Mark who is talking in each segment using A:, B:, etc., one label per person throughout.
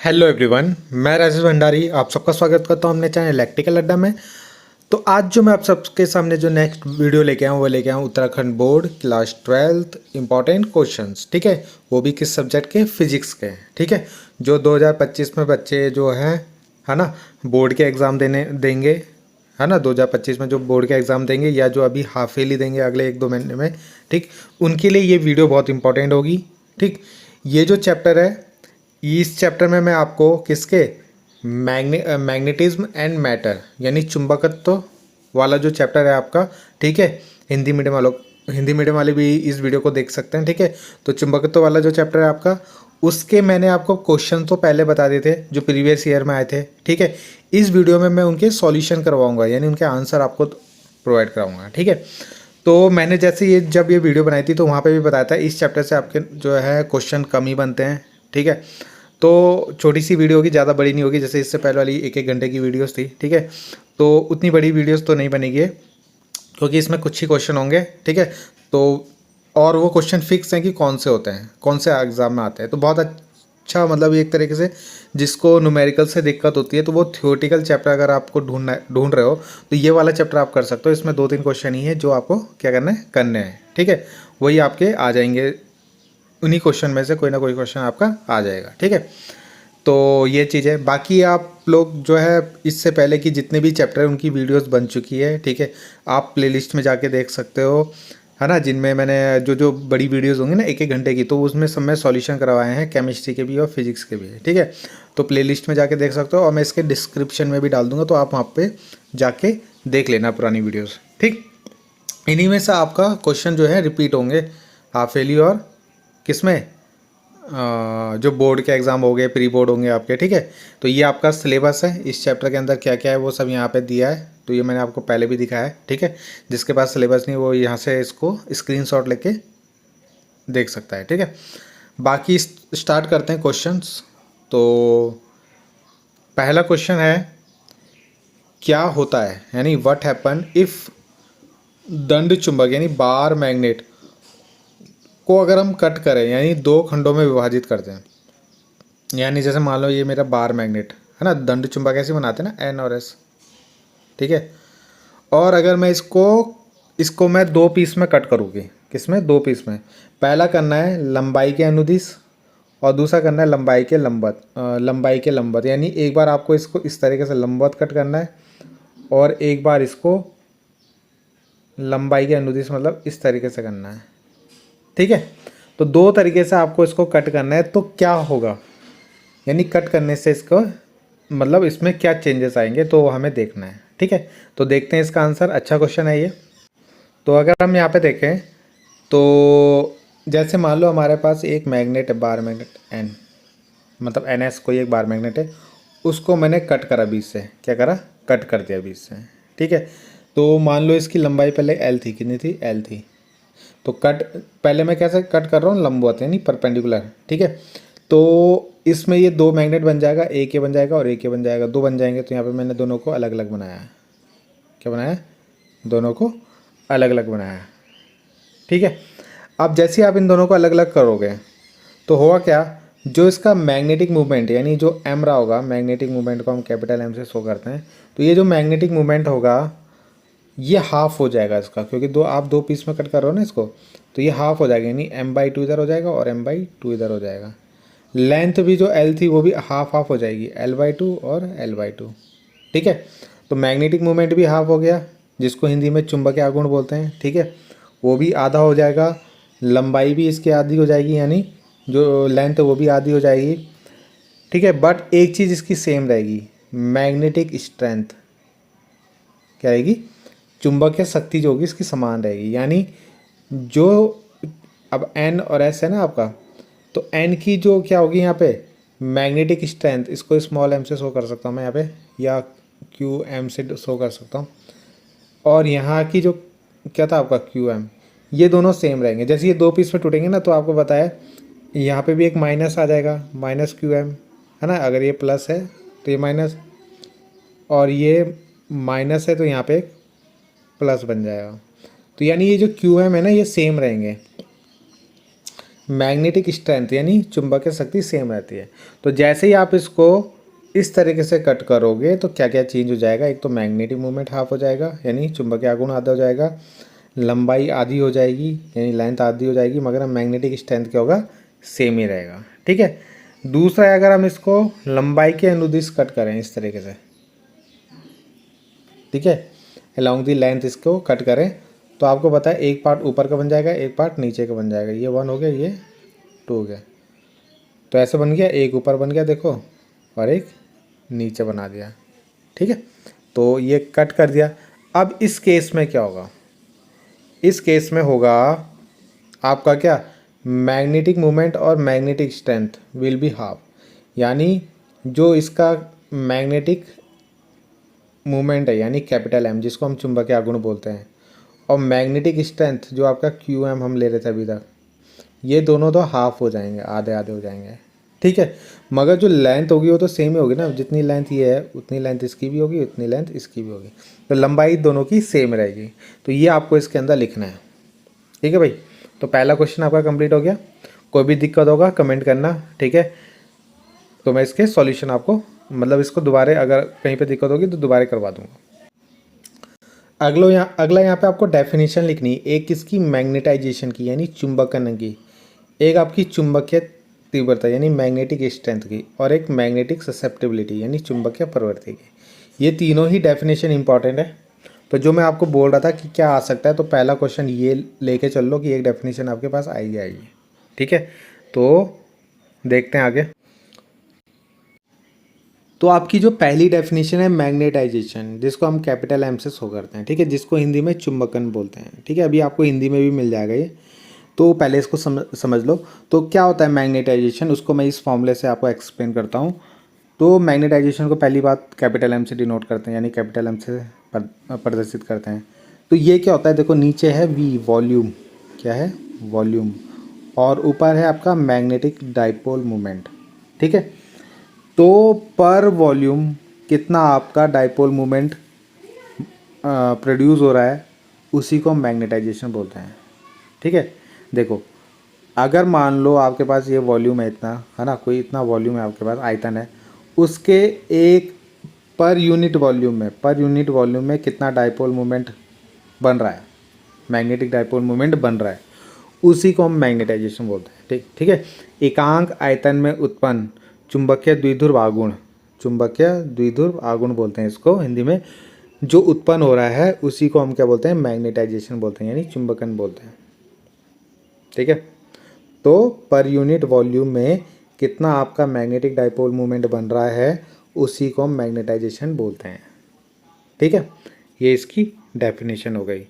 A: Hello everyone, मैं राजेश भंडारी आप सबका स्वागत करता हूं अपने चैनल इलेक्ट्रिकल अड्डा में। तो आज जो मैं आप सबके सामने जो नेक्स्ट वीडियो लेके आया हूं वो लेके आया हूं Uttarakhand board class 12th important questions. ठीक है, वो भी किस सब्जेक्ट के? फिजिक्स के। ठीक है, जो 2025 में बच्चे जो हैं है ना बोर्ड के एग्ज़ाम देंगे, है ना 2025 में जो बोर्ड के एग्ज़ाम देंगे या जो अभी हाफ ईयरली देंगे अगले 1-2 महीने में, ठीक, उनके लिए ये वीडियो बहुत इंपॉर्टेंट होगी। ठीक, ये जो चैप्टर है, इस चैप्टर में मैं आपको किसके मैग्नेटिज्म एंड मैटर यानी चुंबकत्व वाला जो चैप्टर है आपका, ठीक है, हिंदी मीडियम वाले भी इस वीडियो को देख सकते हैं। ठीक है, तो चुंबकत्व वाला जो चैप्टर है आपका, उसके मैंने आपको क्वेश्चन तो पहले बता दिए थे जो प्रीवियस ईयर में आए थे। ठीक है, इस वीडियो में मैं उनके सॉल्यूशन करवाऊंगा यानी उनके आंसर आपको प्रोवाइड कराऊंगा। ठीक है, तो मैंने जैसे जब ये वीडियो बनाई थी तो वहाँ पे भी बताया था इस चैप्टर से आपके जो है क्वेश्चन कम ही बनते हैं। ठीक है, तो छोटी सी वीडियो होगी, ज़्यादा बड़ी नहीं होगी, जैसे इससे पहले वाली 1-1 घंटे की वीडियोस थी। ठीक है, तो उतनी बड़ी वीडियोस तो नहीं बनेगी क्योंकि इसमें कुछ ही क्वेश्चन होंगे। ठीक है, तो और वो क्वेश्चन फिक्स हैं कि कौन से होते हैं, कौन से एग्ज़ाम में आते हैं। तो बहुत अच्छा, मतलब एक तरीके से जिसको न्यूमेरिकल से दिक्कत होती है तो वो थ्योरेटिकल चैप्टर अगर आपको ढूंढ रहे हो तो ये वाला चैप्टर आप कर सकते हो। इसमें 2-3 क्वेश्चन ही है जो आपको क्या करने हैं। ठीक है, वही आपके आ जाएंगे, उन्हीं क्वेश्चन में से कोई ना कोई क्वेश्चन आपका आ जाएगा। ठीक है, तो ये चीज़ है। बाकी आप लोग जो है इससे पहले की जितने भी चैप्टर हैं उनकी वीडियोस बन चुकी है। ठीक है, आप प्लेलिस्ट में जाके देख सकते हो, है ना, जिनमें मैंने जो जो बड़ी वीडियोस होंगी ना 1-1 घंटे की, तो उसमें सब में सॉल्यूशन करवाए हैं, केमिस्ट्री के भी और फिजिक्स के भी। ठीक है, तो प्लेलिस्ट में जाके देख सकते हो और मैं इसके डिस्क्रिप्शन में भी डाल दूंगा, तो आप वहाँ पे जाके देख लेना पुरानी वीडियोज़। ठीक, इन्हीं में से आपका क्वेश्चन जो है रिपीट होंगे हाफ ईयरली और किसमें जो बोर्ड के एग्ज़ाम हो गए, प्री बोर्ड होंगे आपके। ठीक है, तो ये आपका सिलेबस है, इस चैप्टर के अंदर क्या क्या है वो सब यहाँ पे दिया है। तो ये मैंने आपको पहले भी दिखाया है। ठीक है, जिसके पास सिलेबस नहीं वो यहाँ से इसको स्क्रीनशॉट लेके देख सकता है। ठीक है, बाकी स्टार्ट करते हैं क्वेश्चंस। तो पहला क्वेश्चन है, क्या होता है यानी व्हाट हैपन इफ़ दंड चुंबक यानी बार मैग्नेट को अगर हम कट करें यानी 2 खंडों में विभाजित करते हैं। यानी जैसे मान लो ये मेरा बार मैग्नेट है ना, दंड चुंबक ऐसे बनाते हैं ना, एन और एस। ठीक है, और अगर मैं इसको इसको मैं 2 पीस में कट करूँगी, किसमें? 2 पीस में। पहला करना है लंबाई के अनुदिश और दूसरा करना है लंबाई के लंबवत। यानी एक बार आपको इसको इस तरीके से लंबवत कट करना है और एक बार इसको लंबाई के अनुदिश, मतलब इस तरीके से करना है। ठीक है, तो 2 तरीके से आपको इसको कट करना है। तो क्या होगा यानी कट करने से इसको मतलब इसमें क्या चेंजेस आएंगे तो हमें देखना है। ठीक है, तो देखते हैं इसका आंसर। अच्छा क्वेश्चन है ये। तो अगर हम यहाँ पे देखें तो जैसे मान लो हमारे पास एक मैग्नेट है, बार मैग्नेट एन, मतलब एन एस कोई एक बार मैग्नेट है, उसको मैंने कट करा बीच से। क्या करा? कट कर दिया बीच से। ठीक है, तो मान लो इसकी लंबाई पहले एल थी, कितनी थी? एल थी। तो कट पहले मैं कैसे कट कर रहा हूँ? लंबवत यानी परपेंडिकुलर। ठीक है, तो इसमें ये 2 मैग्नेट बन जाएगा, एक ये बन जाएगा और एक ये बन जाएगा, 2 बन जाएंगे। तो यहाँ पे मैंने दोनों को अलग अलग बनाया है। क्या बनाया? दोनों को अलग अलग बनाया है। ठीक है, अब जैसे आप इन दोनों को अलग अलग करोगे तो होगा क्या, जो इसका मैग्नेटिक मूवमेंट यानी जो एम रहा होगा, मैग्नेटिक मूवमेंट को हम कैपिटल एम से शो करते हैं, तो ये जो मैग्नेटिक मूवमेंट होगा ये हाफ हो जाएगा इसका, क्योंकि आप 2 पीस में कट कर रहे हो ना इसको, तो ये हाफ हो जाएगा यानी m/2 इधर हो जाएगा और m/2 इधर हो जाएगा। लेंथ भी जो l थी वो भी हाफ हाफ हो जाएगी, l/2 और l/2। ठीक है, तो मैग्नेटिक मूवमेंट भी हाफ हो गया, जिसको हिंदी में चुंबकीय आघूर्ण बोलते हैं। ठीक है, वो भी आधा हो जाएगा, लंबाई भी इसकी आधी हो जाएगी यानी जो लेंथ है वो भी आधी हो जाएगी। ठीक है, बट एक चीज़ इसकी सेम रहेगी, मैग्नेटिक स्ट्रेंथ क्या रहेगी? चुंबकीय शक्ति जो होगी इसकी समान रहेगी। यानी जो अब एन और एस है ना आपका, तो एन की जो क्या होगी यहाँ पे मैग्नेटिक स्ट्रेंथ, इसको स्मॉल एम से शो कर सकता हूँ मैं यहाँ पे, या क्यू एम से शो कर सकता हूँ। और यहाँ की जो क्या था आपका क्यू एम, ये दोनों सेम रहेंगे। जैसे ये 2 पीस में टूटेंगे ना, तो आपको बताया यहाँ पे भी एक माइनस आ जाएगा, माइनस क्यू एम, है ना। अगर ये प्लस है तो ये माइनस, और ये माइनस है तो यहाँ पे एक प्लस बन जाएगा। तो यानी ये जो क्यू एम है ना ये सेम रहेंगे। मैग्नेटिक स्ट्रेंथ यानी चुंबकीय शक्ति सेम रहती है। तो जैसे ही आप इसको इस तरीके से कट करोगे तो क्या क्या चेंज हो जाएगा, एक तो मैग्नेटिक मूवमेंट हाफ हो जाएगा यानी चुंबकीय आघूर्ण आधा हो जाएगा, लंबाई आधी हो जाएगी यानी लेंथ आधी हो जाएगी, मगर मैग्नेटिक स्ट्रेंथ क्या होगा, सेम ही रहेगा। ठीक है। दूसरा है, अगर हम इसको लंबाई के अनुदिश कट करें इस तरीके से, ठीक है, अलॉन्ग दी लेंथ इसको कट करें तो आपको पता है एक पार्ट ऊपर का बन जाएगा, एक पार्ट नीचे का बन जाएगा। ये 1 हो गया, ये 2 हो गया। तो ऐसे बन गया, एक ऊपर बन गया देखो और एक नीचे बना दिया। ठीक है, तो ये कट कर दिया। अब इस केस में क्या होगा, इस केस में होगा आपका क्या, मैग्नेटिक मोमेंट और magnetic strength will be half, यानी जो इसका मैग्नेटिक मूवमेंट है यानी कैपिटल एम, जिसको हम चुंबकीय आघूर्ण बोलते हैं, और मैग्नेटिक स्ट्रेंथ जो आपका क्यू एम हम ले रहे थे अभी तक, ये दोनों तो हाफ हो जाएंगे, आधे आधे हो जाएंगे। ठीक है, मगर जो लेंथ होगी वो तो सेम ही होगी ना, जितनी लेंथ ये है उतनी लेंथ इसकी भी होगी, उतनी लेंथ इसकी भी होगी, तो लंबाई दोनों की सेम रहेगी। तो ये आपको इसके अंदर लिखना है। ठीक है भाई, तो पहला क्वेश्चन आपका कंप्लीट हो गया। कोई भी दिक्कत होगा कमेंट करना, ठीक है, तो मैं इसके सॉल्यूशन आपको, मतलब इसको दोबारा अगर कहीं पे दिक्कत होगी तो दोबारा करवा दूंगा। अगला यहाँ पे आपको डेफिनेशन लिखनी है, एक किसकी, मैग्नेटाइजेशन की यानी चुंबकन की, एक आपकी चुंबकीय तीव्रता यानी मैग्नेटिक स्ट्रेंथ की, और एक मैग्नेटिक ससेप्टिबिलिटी यानी चुंबकीय प्रवृत्ति की। ये तीनों ही डेफिनेशन इंपॉर्टेंट है। तो जो मैं आपको बोल रहा था कि क्या आ सकता है, तो पहला क्वेश्चन ये लेके चल लो कि एक डेफिनेशन आपके पास आई आएगी। ठीक है, तो देखते हैं आगे। तो आपकी जो पहली डेफिनेशन है मैग्नेटाइजेशन, जिसको हम कैपिटल एम से शो करते हैं, ठीक है, जिसको हिंदी में चुंबकन बोलते हैं। ठीक है, अभी आपको हिंदी में भी मिल जाएगा ये, तो पहले इसको समझ लो। तो क्या होता है मैग्नेटाइजेशन, उसको मैं इस फॉर्मूले से आपको एक्सप्लेन करता हूँ। तो मैग्नेटाइजेशन को पहली बात कैपिटल एम से डिनोट करते हैं, यानी कैपिटल एम से प्रदर्शित करते हैं। तो ये क्या होता है, देखो नीचे है वी, वॉल्यूम, क्या है, वॉल्यूम, और ऊपर है आपका मैग्नेटिक डाइपोल मोमेंट। ठीक है, तो पर वॉल्यूम कितना आपका डाइपोल मोमेंट प्रोड्यूस हो रहा है, उसी को हम मैग्नेटाइजेशन बोलते हैं। ठीक है, देखो अगर मान लो आपके पास ये वॉल्यूम है इतना, है ना, कोई इतना वॉल्यूम है आपके पास, आयतन है, उसके एक पर यूनिट वॉल्यूम में कितना डाइपोल मोमेंट बन रहा है, मैग्नेटिक डाइपोल मोमेंट बन रहा है, उसी को हम मैग्नेटाइजेशन बोलते हैं। ठीक है, एकांक आयतन में उत्पन्न चुंबकीय द्विध्रुव आघूर्ण बोलते हैं इसको हिंदी में, जो उत्पन्न हो रहा है उसी को हम क्या बोलते हैं, मैग्नेटाइजेशन बोलते हैं, यानी चुंबकन बोलते हैं। ठीक है, तो पर यूनिट वॉल्यूम में कितना आपका मैग्नेटिक डाइपोल मोमेंट बन रहा है, उसी को हम मैग्नेटाइजेशन बोलते हैं। ठीक है, ये इसकी डेफिनेशन हो गई।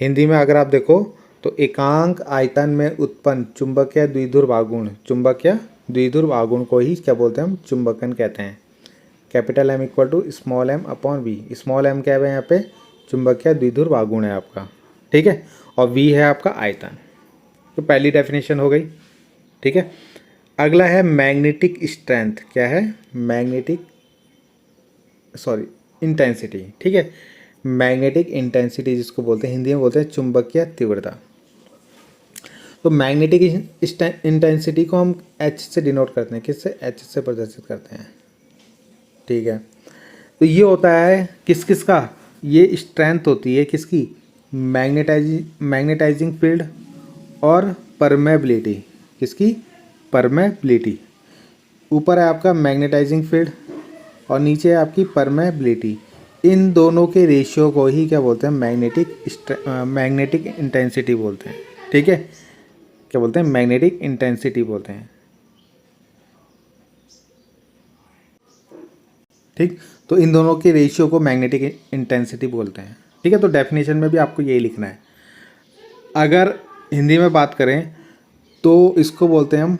A: हिंदी में अगर आप देखो तो एकांक आयतन में उत्पन्न चुंबकीय द्विध्रुव आघूर्ण को ही क्या बोलते हैं, हम चुंबकन कहते हैं। Capital M equal to small M upon V, small M क्या है यहाँ पे, चुंबकीय द्विध्रुव आघूर्ण है आपका। ठीक है, और वी है आपका आयतन। तो पहली डेफिनेशन हो गई। ठीक है, अगला है मैग्नेटिक स्ट्रेंथ, क्या है, इंटेंसिटी। ठीक है, मैग्नेटिक इंटेंसिटी जिसको बोलते हैं, हिंदी में बोलते हैं चुंबकीय तीव्रता। तो मैग्नेटिक इंटेंसिटी को हम एच से डिनोट करते हैं, किससे, एच से प्रदर्शित करते हैं। ठीक है, तो ये होता है किस का, ये स्ट्रेंथ होती है किसकी, मैग्नेटाइजिंग फील्ड और परमेबिलिटी, किसकी, परमेबिलिटी। ऊपर है आपका मैग्नेटाइजिंग फील्ड और नीचे है आपकी परमेबिलिटी। इन दोनों के रेशियो को ही क्या बोलते हैं, मैग्नेटिक इंटेंसिटी बोलते हैं। ठीक है, क्या बोलते हैं, मैग्नेटिक इंटेंसिटी बोलते हैं। ठीक, तो इन दोनों के रेशियो को मैग्नेटिक इंटेंसिटी बोलते हैं। ठीक है, तो डेफिनेशन में भी आपको यही लिखना है। अगर हिंदी में बात करें तो इसको बोलते हैं हम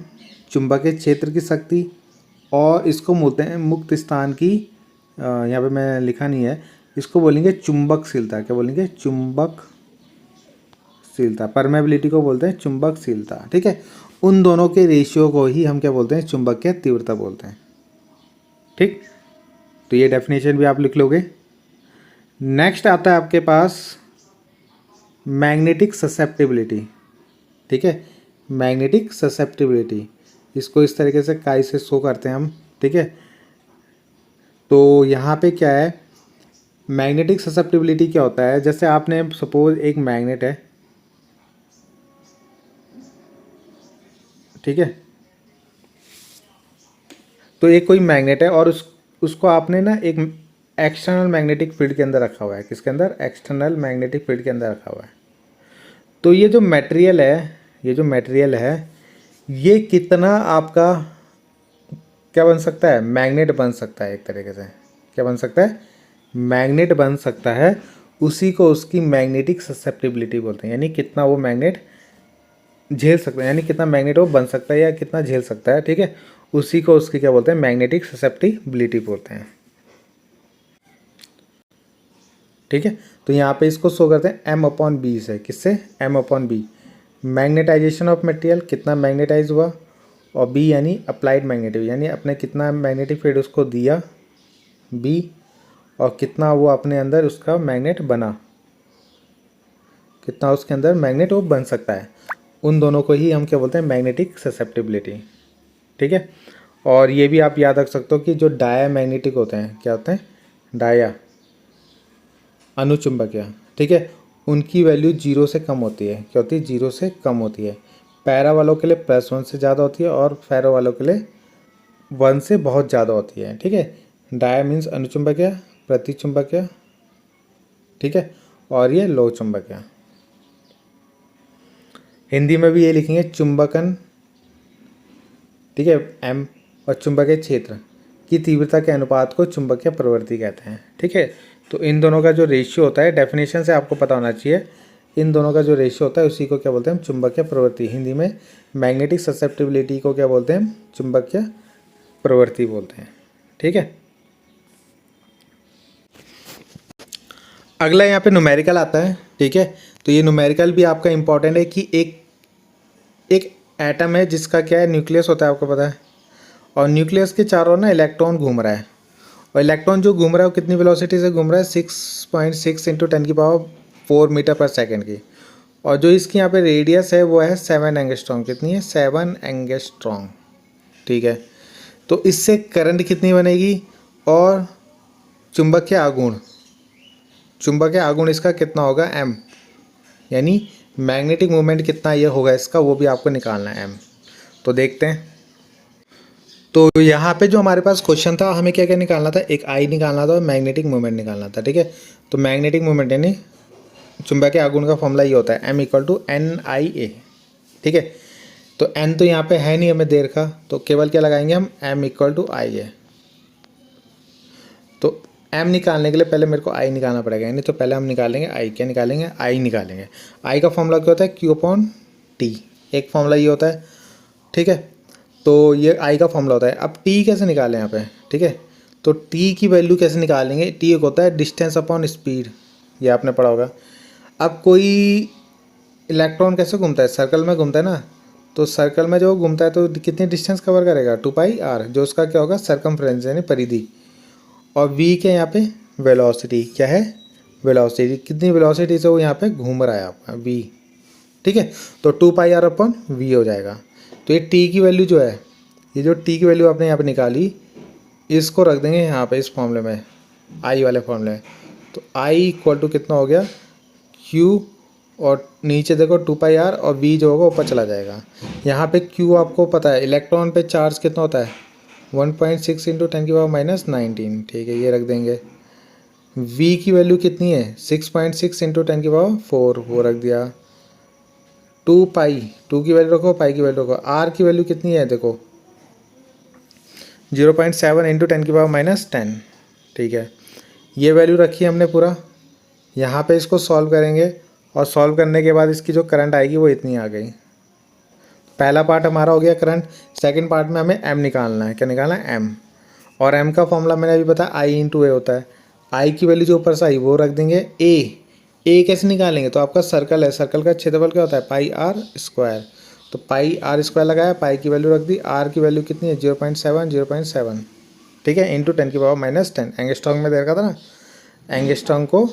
A: चुंबकीय क्षेत्र की शक्ति, और इसको बोलते हैं मुक्त स्थान की, यहाँ पे मैं लिखा नहीं है, इसको बोलेंगे चुंबकशीलता। क्या बोलेंगे, चुंबकशीलता। परमेबिलिटी को बोलते हैं चुंबकशीलता। ठीक है, उन दोनों के रेशियो को ही हम क्या बोलते हैं, चुंबकीय तीव्रता बोलते हैं। ठीक, तो ये डेफिनेशन भी आप लिख लोगे। नेक्स्ट आता है आपके पास मैग्नेटिक ससेप्टिबिलिटी। ठीक है, मैग्नेटिक ससेप्टिबिलिटी, इसको इस तरीके से काई से शो करते हैं हम, ठीक है। तो यहाँ पे क्या है, मैग्नेटिक ससेप्टिबिलिटी क्या होता है, जैसे आपने सपोज एक मैग्नेट है, ठीक है। तो एक कोई मैग्नेट है और उसको आपने ना एक एक्सटर्नल मैग्नेटिक फील्ड के अंदर रखा हुआ है, किसके अंदर, एक्सटर्नल मैग्नेटिक फील्ड के अंदर रखा हुआ है। तो ये जो मटेरियल है, ये कितना आपका क्या बन सकता है, मैग्नेट बन सकता है, एक तरीके से क्या बन सकता है, मैग्नेट बन सकता है। उसी को उसकी मैग्नेटिक ससेप्टिबिलिटी बोलते हैं, यानी कितना वो मैग्नेट झेल सकता है, यानी कितना मैग्नेट वो बन सकता है या कितना झेल सकता है, ठीक है। उसी को उसकी क्या बोलते हैं, मैग्नेटिक ससेप्टिबिलिटी बोलते हैं, ठीक है। तो यहाँ पे इसको शो करते हैं M/B से, किससे, M/B, मैग्नेटाइजेशन ऑफ मटेरियल, कितना मैग्नेटाइज हुआ, और B यानी अप्लाइड मैग्नेटिक, यानी अपने कितना मैग्नेटिक फील्ड उसको दिया B, और कितना वो अपने अंदर उसका मैग्नेट बना, कितना उसके अंदर मैग्नेट वो बन सकता है। उन दोनों को ही हम क्या बोलते हैं, मैग्नेटिक ससेप्टिबिलिटी, ठीक है। और ये भी आप याद रख सकते हो कि जो डाया मैग्नेटिक होते हैं, क्या होते हैं, डाया अनुचुंबकीय, ठीक है, उनकी वैल्यू 0 से कम होती है, क्या होती है, 0 से कम होती है। पैरा वालों के लिए +1 से ज़्यादा होती है और फेरो वालों के लिए 1 से बहुत ज़्यादा होती है, ठीक है। डाया मीन्स अनुचुंबकीय, प्रतिचुंबकीय, ठीक है, और ये लो चुंबकीय। हिंदी में भी ये लिखेंगे चुंबकन, ठीक है, M, और चुंबकीय क्षेत्र की तीव्रता के अनुपात को चुंबकीय प्रवृत्ति कहते हैं, ठीक है। तो इन दोनों का जो रेशियो होता है, डेफिनेशन से आपको पता होना चाहिए, इन दोनों का जो रेशियो होता है उसी को क्या बोलते हैं, हम चुंबकीय प्रवृत्ति। हिंदी में मैग्नेटिक ससेप्टिबिलिटी को क्या बोलते हैं, हम चुंबकीय प्रवृत्ति बोलते हैं, ठीक है। अगला यहाँ पे न्यूमेरिकल आता है, ठीक है। तो ये न्यूमेरिकल भी आपका इंपॉर्टेंट है कि एक एटम है जिसका क्या है, न्यूक्लियस होता है, आपको पता है, और न्यूक्लियस के चारों ना इलेक्ट्रॉन घूम रहा है, और इलेक्ट्रॉन जो घूम रहा है वो कितनी वेलोसिटी से घूम रहा है, 6.6 × 10⁴ मीटर/सेकेंड की, और जो इसकी यहाँ पे रेडियस है वो है 7 एंगस्ट्रॉम, कितनी है, 7 एंगस्ट्रॉम, ठीक है। तो इससे करंट कितनी बनेगी, और चुंबकीय आघूर्ण इसका कितना होगा, M, यानी मैग्नेटिक मूवमेंट कितना ये होगा इसका, वो भी आपको निकालना है M। तो देखते हैं। तो यहाँ पे जो हमारे पास क्वेश्चन था, हमें क्या क्या निकालना था, एक I निकालना था और मैग्नेटिक मूवमेंट निकालना था, ठीक है। तो मैग्नेटिक मूवमेंट यानी चुंबकीय आघूर्ण का फॉर्मूला ये होता है M = NIA, ठीक है। तो N तो यहाँ पे है नहीं हमें देर का, तो केवल क्या लगाएंगे हम, M = IA। तो M निकालने के लिए पहले मेरे को I निकालना पड़ेगा, यानी तो पहले हम निकालेंगे I, क्या निकालेंगे, I निकालेंगे। I का फॉर्मूला क्या होता है, Q/T, एक फॉर्मूला ये होता है, ठीक है। तो ये I का फॉर्मूला होता है। अब T कैसे निकालें यहाँ पे, ठीक है। तो T की वैल्यू कैसे निकालेंगे, T एक होता है डिस्टेंस अपॉन स्पीड, ये आपने पढ़ा होगा। अब कोई इलेक्ट्रॉन कैसे घूमता है, सर्कल में घूमता है ना, तो सर्कल में जो घूमता है तो कितनी डिस्टेंस कवर करेगा, 2πr, जो उसका क्या होगा, सर्कमफ्रेंस यानी परिधि, और v के यहाँ पे वेलोसिटी, क्या है, वेलोसिटी, कितनी वेलोसिटी से वो यहाँ पे घूम रहा है आपका v, ठीक है। तो 2πr/v हो जाएगा। तो ये t की वैल्यू जो है, ये जो t की वैल्यू आपने यहाँ पे निकाली, इसको रख देंगे यहाँ पे इस फॉर्मूले में, I वाले फॉर्मूले में। तो I = कितना हो गया, Q, और नीचे देखो 2πr, और v जो होगा ऊपर चला जाएगा। यहाँ पे Q आपको पता है, इलेक्ट्रॉन पे चार्ज कितना होता है, 1.6 × 10⁻⁻19, ठीक है, ये रख देंगे। v की वैल्यू कितनी है, 6.6 × 10⁴, वो रख दिया। 2π, 2 की वैल्यू रखो, पाई की वैल्यू रखो। r की वैल्यू कितनी है, देखो 0.7 × 10⁻10, ठीक है, ये वैल्यू रखी हमने पूरा। यहाँ पे इसको सॉल्व करेंगे, और सॉल्व करने के बाद इसकी जो करंट आएगी वो इतनी आ गई। पहला पार्ट हमारा हो गया करंट। सेकंड पार्ट में हमें M निकालना है, क्या निकालना है, M, और M का फॉर्मूला मैंने अभी बताया I × A होता है। I की वैल्यू जो ऊपर से आई वो रख देंगे। A कैसे निकालेंगे, तो आपका सर्कल है, सर्कल का क्षेत्रफल क्या होता है, πr², तो πr² लगाया, पाई की वैल्यू रख दी, r की वैल्यू कितनी है, 0.7, ठीक है, × 10⁻10, एंगस्ट्रॉम में दे रखा था ना। एंगस्ट्रॉम को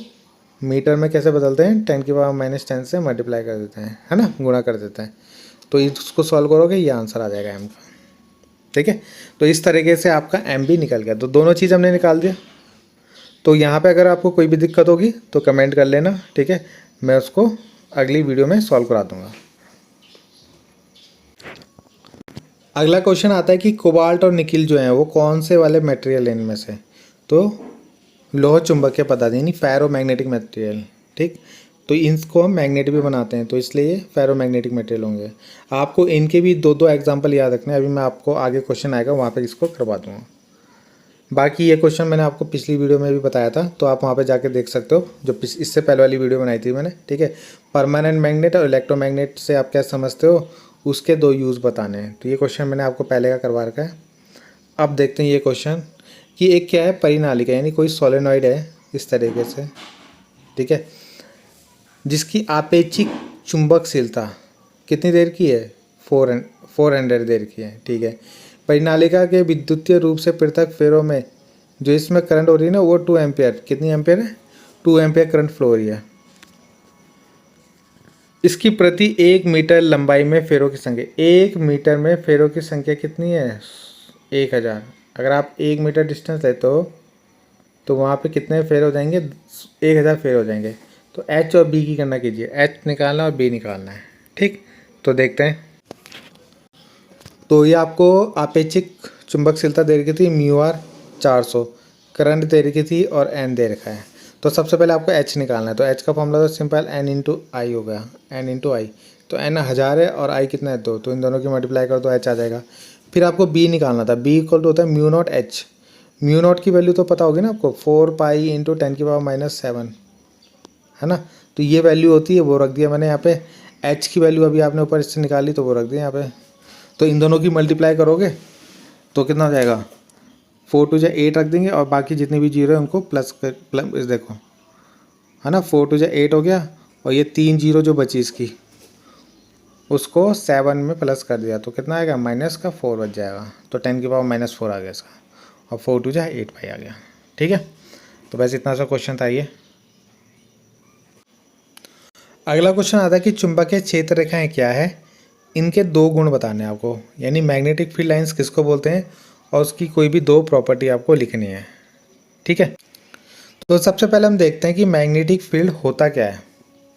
A: मीटर में कैसे बदलते हैं, 10⁻10 से मल्टीप्लाई कर देते हैं, है ना, गुणा कर देते हैं। तो इसको सॉल्व करोगे ये आंसर आ जाएगा एम का। ठीक है, तो इस तरीके से आपका एम भी निकल गया। तो दोनों चीज़ हमने निकाल दिया। तो यहाँ पे अगर आपको कोई भी दिक्कत होगी तो कमेंट कर लेना, ठीक है, मैं उसको अगली वीडियो में सॉल्व करा दूँगा। अगला क्वेश्चन आता है कि कोबाल्ट और निकिल जो है वो कौन से वाले मटेरियल हैं इनमें से। तो लोह चुंबकीय पदार्थ यानी फेरोमैग्नेटिक मटेरियल। ठीक, तो इनको हम मैग्नेट भी बनाते हैं, तो इसलिए ये फेरोमैग्नेटिक मटेरियल होंगे। आपको इनके भी दो दो एग्जांपल याद रखने हैं। अभी मैं आपको आगे क्वेश्चन आएगा वहाँ पे इसको करवा दूँगा। बाकी ये क्वेश्चन मैंने आपको पिछली वीडियो में भी बताया था, तो आप वहाँ पे जाके देख सकते हो, जो इससे पहले वाली वीडियो बनाई थी मैंने। ठीक है, परमानेंट मैग्नेट और इलेक्ट्रोमैग्नेट से आप क्या समझते हो, उसके दो यूज़ बताने हैं। तो ये क्वेश्चन मैंने आपको पहले का करवा रखा है। अब देखते हैं ये क्वेश्चन कि एक क्या है, परिनालिका यानी कोई सोलेनॉइड है इस तरीके से, ठीक है, जिसकी आपेक्षिक चुंबकशीलता कितनी देर की है, 400 देर की है। ठीक है, परिनालिका के विद्युतीय रूप से पृथक फेरों में जो इसमें करंट हो रही है ना वो 2 एम्पियर, कितनी एम्पियर है, 2 एम्पियर करंट फ्लो हो रही है। इसकी प्रति 1 मीटर लंबाई में फेरों की संख्या, 1 मीटर में फेरों की संख्या कितनी है, 1000। अगर आप 1 मीटर डिस्टेंस लेते हो तो वहाँ पे कितने फेर हो जाएंगे, 1000 फेर हो जाएंगे। तो एच और बी की गणना कीजिए, एच निकालना और बी निकालना है। ठीक, तो देखते हैं। तो ये आपको आपेक्षिक चुंबकशीलता दे रखी थी म्यू आर 400, करंट दे रखी थी और एन दे रखा है। तो सबसे पहले आपको एच निकालना है। तो एच का फॉर्मूला तो सिंपल एन इंटू आई हो गया, एन इंटू आई। तो एन 1000 है और आई कितना है 2, तो इन दोनों की मल्टीप्लाई करो तो एच आ जाएगा। फिर आपको बी निकालना था, बी इक्वल टू होता है mu naught H. Mu naught की वैल्यू तो पता होगी ना आपको, 4 पाई इंटू 10⁻⁻7 है ना। तो ये वैल्यू होती है, वो रख दिया मैंने यहाँ पे। एच की वैल्यू अभी आपने ऊपर इससे निकाली तो वो रख दिया यहाँ पे। तो इन दोनों की मल्टीप्लाई करोगे तो कितना हो जाएगा, 4 2 8 रख देंगे और बाकी जितने भी जीरो है उनको प्लस इस देखो है ना, 4 2 8 हो गया और ये 3 जीरो जो बची इसकी उसको 7 में प्लस कर दिया तो कितना आएगा, माइनस का 4 बच जाएगा। तो 10⁻⁻4 आ गया इसका और 4 2 8 पाई आ गया। ठीक है, तो बस इतना सा क्वेश्चन था ये। अगला क्वेश्चन आता है कि चुंबकीय क्षेत्र रेखाएं क्या है, इनके दो गुण बताने हैं आपको, यानी मैग्नेटिक फील्ड लाइंस किसको बोलते हैं और उसकी कोई भी दो प्रॉपर्टी आपको लिखनी है। ठीक है, तो सबसे पहले हम देखते हैं कि मैग्नेटिक फील्ड होता क्या है।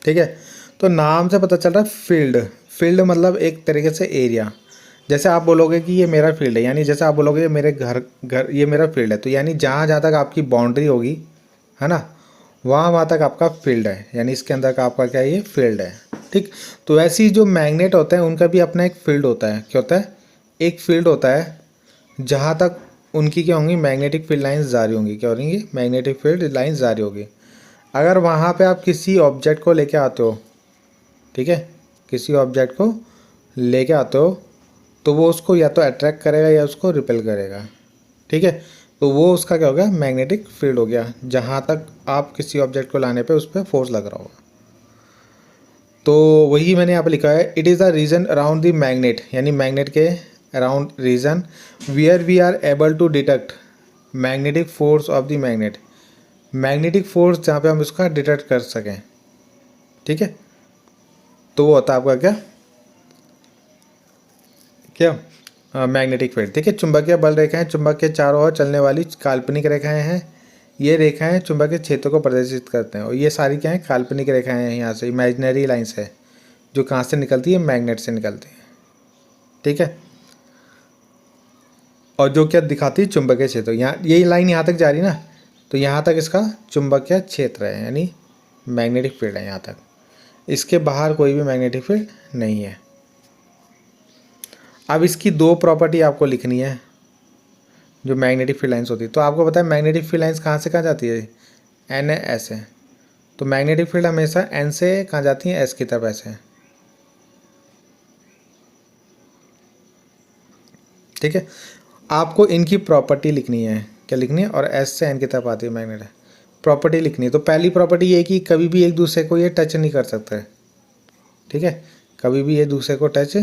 A: ठीक है, तो नाम से पता चल रहा है फील्ड, फील्ड मतलब एक तरीके से एरिया। जैसे आप बोलोगे कि ये मेरा फील्ड है, यानी जैसे आप बोलोगे ये मेरे घर ये मेरा फील्ड है, तो यानी जहाँ जहाँ तक आपकी बाउंड्री होगी है ना, वहाँ तक आपका फील्ड है, यानी इसके अंदर का आपका क्या है, ये फील्ड है। ठीक, तो ऐसे ही जो मैग्नेट होते हैं उनका भी अपना एक फील्ड होता है। क्या होता है, एक फील्ड होता है जहाँ तक उनकी क्या होंगी, मैग्नेटिक फील्ड लाइंस जारी होंगी। क्या होंगी, मैग्नेटिक फील्ड लाइंस जारी होगी। अगर वहाँ पे आप किसी ऑब्जेक्ट को लेके आते हो, ठीक है, किसी ऑब्जेक्ट को लेके आते हो तो वो उसको या तो अट्रैक्ट करेगा या उसको रिपेल करेगा। ठीक है, तो वो उसका क्या हो गया, मैग्नेटिक फील्ड हो गया, जहाँ तक आप किसी ऑब्जेक्ट को लाने पे उस पर फोर्स लग रहा होगा। तो वही मैंने यहाँ पे लिखा है, it is the region around the magnet, यानी मैग्नेट के around region where we are able to detect magnetic force of the magnet, magnetic force जहाँ पे हम उसका डिटेक्ट कर सकें। ठीक है, तो वो होता है आपका क्या क्या मैग्नेटिक फील्ड। ठीक है, चुंबकीय बल रेखाएं चुंबक के चारों ओर चलने वाली काल्पनिक रेखाएं हैं। ये रेखाएं चुंबकीय क्षेत्र को प्रदर्शित करते हैं और ये सारी क्या है, काल्पनिक रेखाएं हैं, यहाँ से इमेजिनरी लाइंस है जो कहाँ से निकलती है, मैग्नेट से निकलती है। ठीक है, और जो क्या दिखाती है, चुंबकीय क्षेत्र। यहाँ यही लाइन यहाँ तक जा रही ना, तो यहाँ तक इसका चुंबकीय क्षेत्र है, यानी मैग्नेटिक फील्ड है यहाँ तक। इसके बाहर कोई भी मैग्नेटिक फील्ड नहीं है। अब इसकी दो प्रॉपर्टी आपको लिखनी है जो मैग्नेटिक फील्ड लाइंस होती है। तो आपको पता है मैग्नेटिक फील्ड लाइंस कहाँ से कहाँ जाती है, एन है, एस है। तो मैग्नेटिक फील्ड हमेशा एन से कहाँ जाती है, एस की तरफ ऐसे। ठीक है, आपको इनकी प्रॉपर्टी लिखनी है, क्या लिखनी है, और एस से एन की तरफ आती है मैग्नेट, प्रॉपर्टी लिखनी है। तो पहली प्रॉपर्टी ये है कि कभी भी एक दूसरे को ये टच नहीं कर सकते। ठीक है, कभी भी ये दूसरे को टच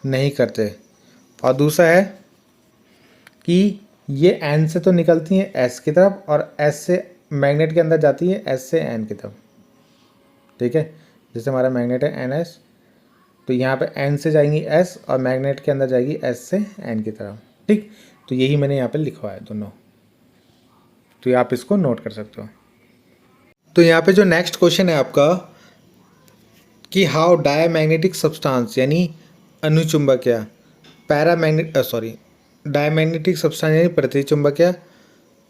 A: नहीं करते। और दूसरा है कि ये एन से तो निकलती हैं एस की तरफ और एस से मैग्नेट के अंदर जाती है एस से एन की तरफ। ठीक है, जैसे हमारा मैग्नेट है एन एस, तो यहाँ पे N से जाएंगी S और मैग्नेट के अंदर जाएगी S से N की तरफ। ठीक, तो यही मैंने यहाँ पे लिखवा है दोनों, तो आप इसको नोट कर सकते हो। तो यहाँ पे जो नेक्स्ट क्वेश्चन है आपका कि हाउ डायमैग्नेटिक सब्सटेंस यानी अनुचुंबकीय, डायमैग्नेटिक सब्सटेंस यानी प्रतिचुंबकीय,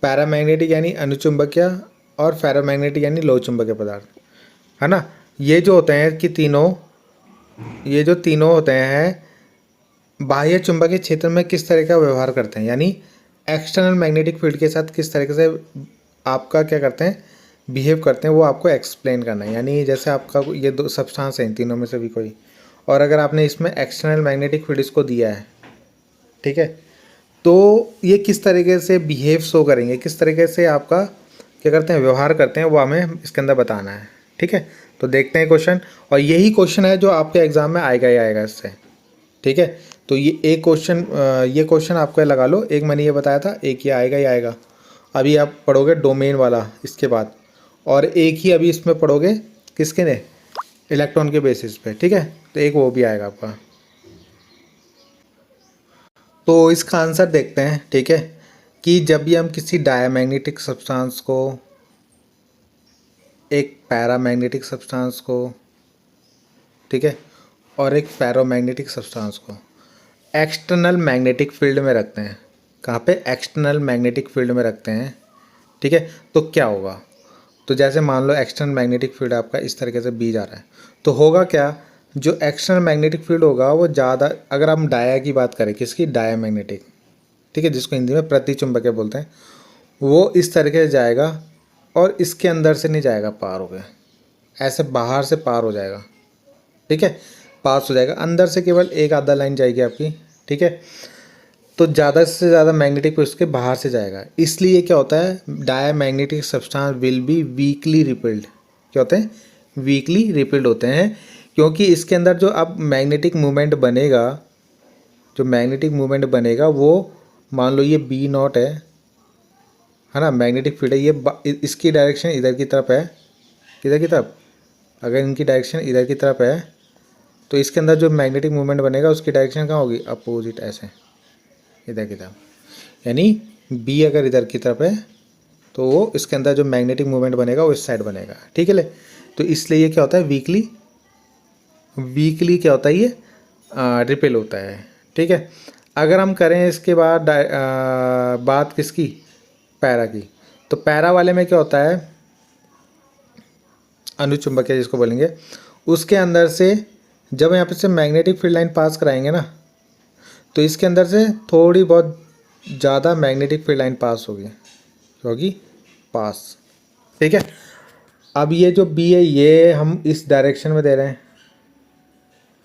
A: पैरामैग्नेटिक यानी अनुचुंबकीय और फेरोमैग्नेटिक यानी लोह चुंबकीय पदार्थ, है ना। ये जो होते हैं कि ये जो तीनों होते हैं बाह्य चुंबकीय क्षेत्र में किस तरह का व्यवहार करते हैं, यानी एक्सटर्नल मैग्नेटिक फील्ड के साथ किस तरीके से आपका क्या करते हैं, बिहेव करते हैं, वो आपको एक्सप्लेन करना है। यानी जैसे आपका ये दो सब्सटेंस हैं, इन तीनों में से भी कोई, और अगर आपने इसमें एक्सटर्नल मैग्नेटिक फील्ड इसको दिया है, ठीक है, तो ये किस तरीके से बिहेव शो करेंगे, किस तरीके से आपका क्या करते हैं, व्यवहार करते हैं, वो हमें इसके अंदर बताना है। ठीक है, तो देखते हैं क्वेश्चन, और यही क्वेश्चन है जो आपके एग्जाम में आएगा ही आएगा इससे। ठीक है, तो ये क्वेश्चन आपको लगा लो, एक मैंने ये बताया था, एक ये आएगा ही आएगा। अभी आप पढ़ोगे डोमेन वाला इसके बाद, और एक ही अभी इसमें पढ़ोगे किसके ने, इलेक्ट्रॉन के बेसिस पे। ठीक है, तो एक वो भी आएगा आपका। तो इसका आंसर देखते हैं। ठीक है, कि जब भी हम किसी डायमैग्नेटिक सब्सटेंस को, एक पैरामैग्नेटिक सब्सटेंस को, ठीक है, और एक फेरोमैग्नेटिक सब्सटेंस को एक्सटर्नल मैग्नेटिक फील्ड में रखते हैं, कहाँ पे, एक्सटर्नल मैग्नेटिक फील्ड में रखते हैं। ठीक है, तो क्या होगा, तो जैसे मान लो एक्सटर्नल मैग्नेटिक फील्ड आपका इस तरीके से बी जा रहा है, तो होगा क्या, जो एक्सटर्नल मैग्नेटिक फील्ड होगा वो ज़्यादा, अगर हम डाया की बात करें, किसकी, डायमैग्नेटिक, ठीक है, जिसको हिंदी में प्रतिचुंबकीय बोलते हैं, वो इस तरीके से जाएगा और इसके अंदर से नहीं जाएगा, पार हो गया, ऐसे बाहर से पार हो जाएगा। ठीक है, पास हो जाएगा, अंदर से केवल एक आधा लाइन जाएगी आपकी। ठीक है, तो ज़्यादा से ज़्यादा मैग्नेटिक उसके बाहर से जाएगा, इसलिए क्या होता है, diamagnetic substance will be weekly repelled. क्या होते हैं, वीकली रिपेल्ड होते हैं, क्योंकि इसके अंदर जो अब मैग्नेटिक मूवमेंट बनेगा, जो मैग्नेटिक मूवमेंट बनेगा वो, मान लो ये बी नॉट है ना, मैग्नेटिक फील्ड है, ये इसकी डायरेक्शन इधर की तरफ है, किधर की तरफ, अगर इनकी डायरेक्शन इधर की तरफ है, तो इसके अंदर जो मैग्नेटिक मूवमेंट बनेगा उसकी डायरेक्शन कहाँ होगी, अपोजिट, ऐसे इधर की तरफ। यानी बी अगर इधर की तरफ है तो वो इसके अंदर जो मैग्नेटिक मूवमेंट बनेगा वो इस साइड बनेगा। ठीक है ले, तो इसलिए ये क्या होता है, वीकली क्या होता है, ये रिपेल होता है। ठीक है, अगर हम करें इसके बाद बात किसकी, पैरा की, तो पैरा वाले में क्या होता है, अनुचुंबकीय जिसको बोलेंगे, उसके अंदर से जब यहाँ पे से मैग्नेटिक फील्ड लाइन पास कराएंगे ना, तो इसके अंदर से थोड़ी बहुत ज़्यादा मैग्नेटिक फील्ड लाइन पास होगी पास। ठीक है, अब ये जो बी है ये हम इस डायरेक्शन में दे रहे हैं।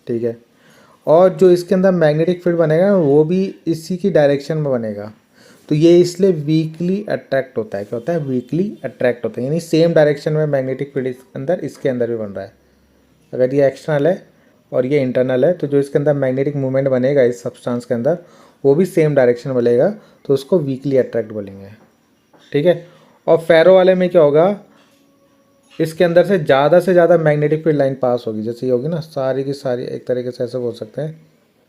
A: ठीक है, और जो इसके अंदर मैग्नेटिक फील्ड बनेगा वो भी इसी की डायरेक्शन में बनेगा, तो ये इसलिए वीकली अट्रैक्ट होता है। क्या होता है, वीकली अट्रैक्ट होता है, यानी सेम डायरेक्शन में मैग्नेटिक फील्ड इसके अंदर भी बन रहा है। अगर ये एक्सटर्नल है और ये इंटरनल है, तो जो इसके अंदर मैग्नेटिक मूवमेंट बनेगा इस सब्सटेंस के अंदर वो भी सेम डायरेक्शन में बनेगा, तो उसको वीकली अट्रैक्ट बोलेंगे। ठीक है, और फेरो वाले में क्या होगा, इसके अंदर से ज़्यादा मैग्नेटिक फील्ड लाइन पास होगी, जैसे ये होगी ना, सारी की सारी, एक तरीके से ऐसे बोल सकते हैं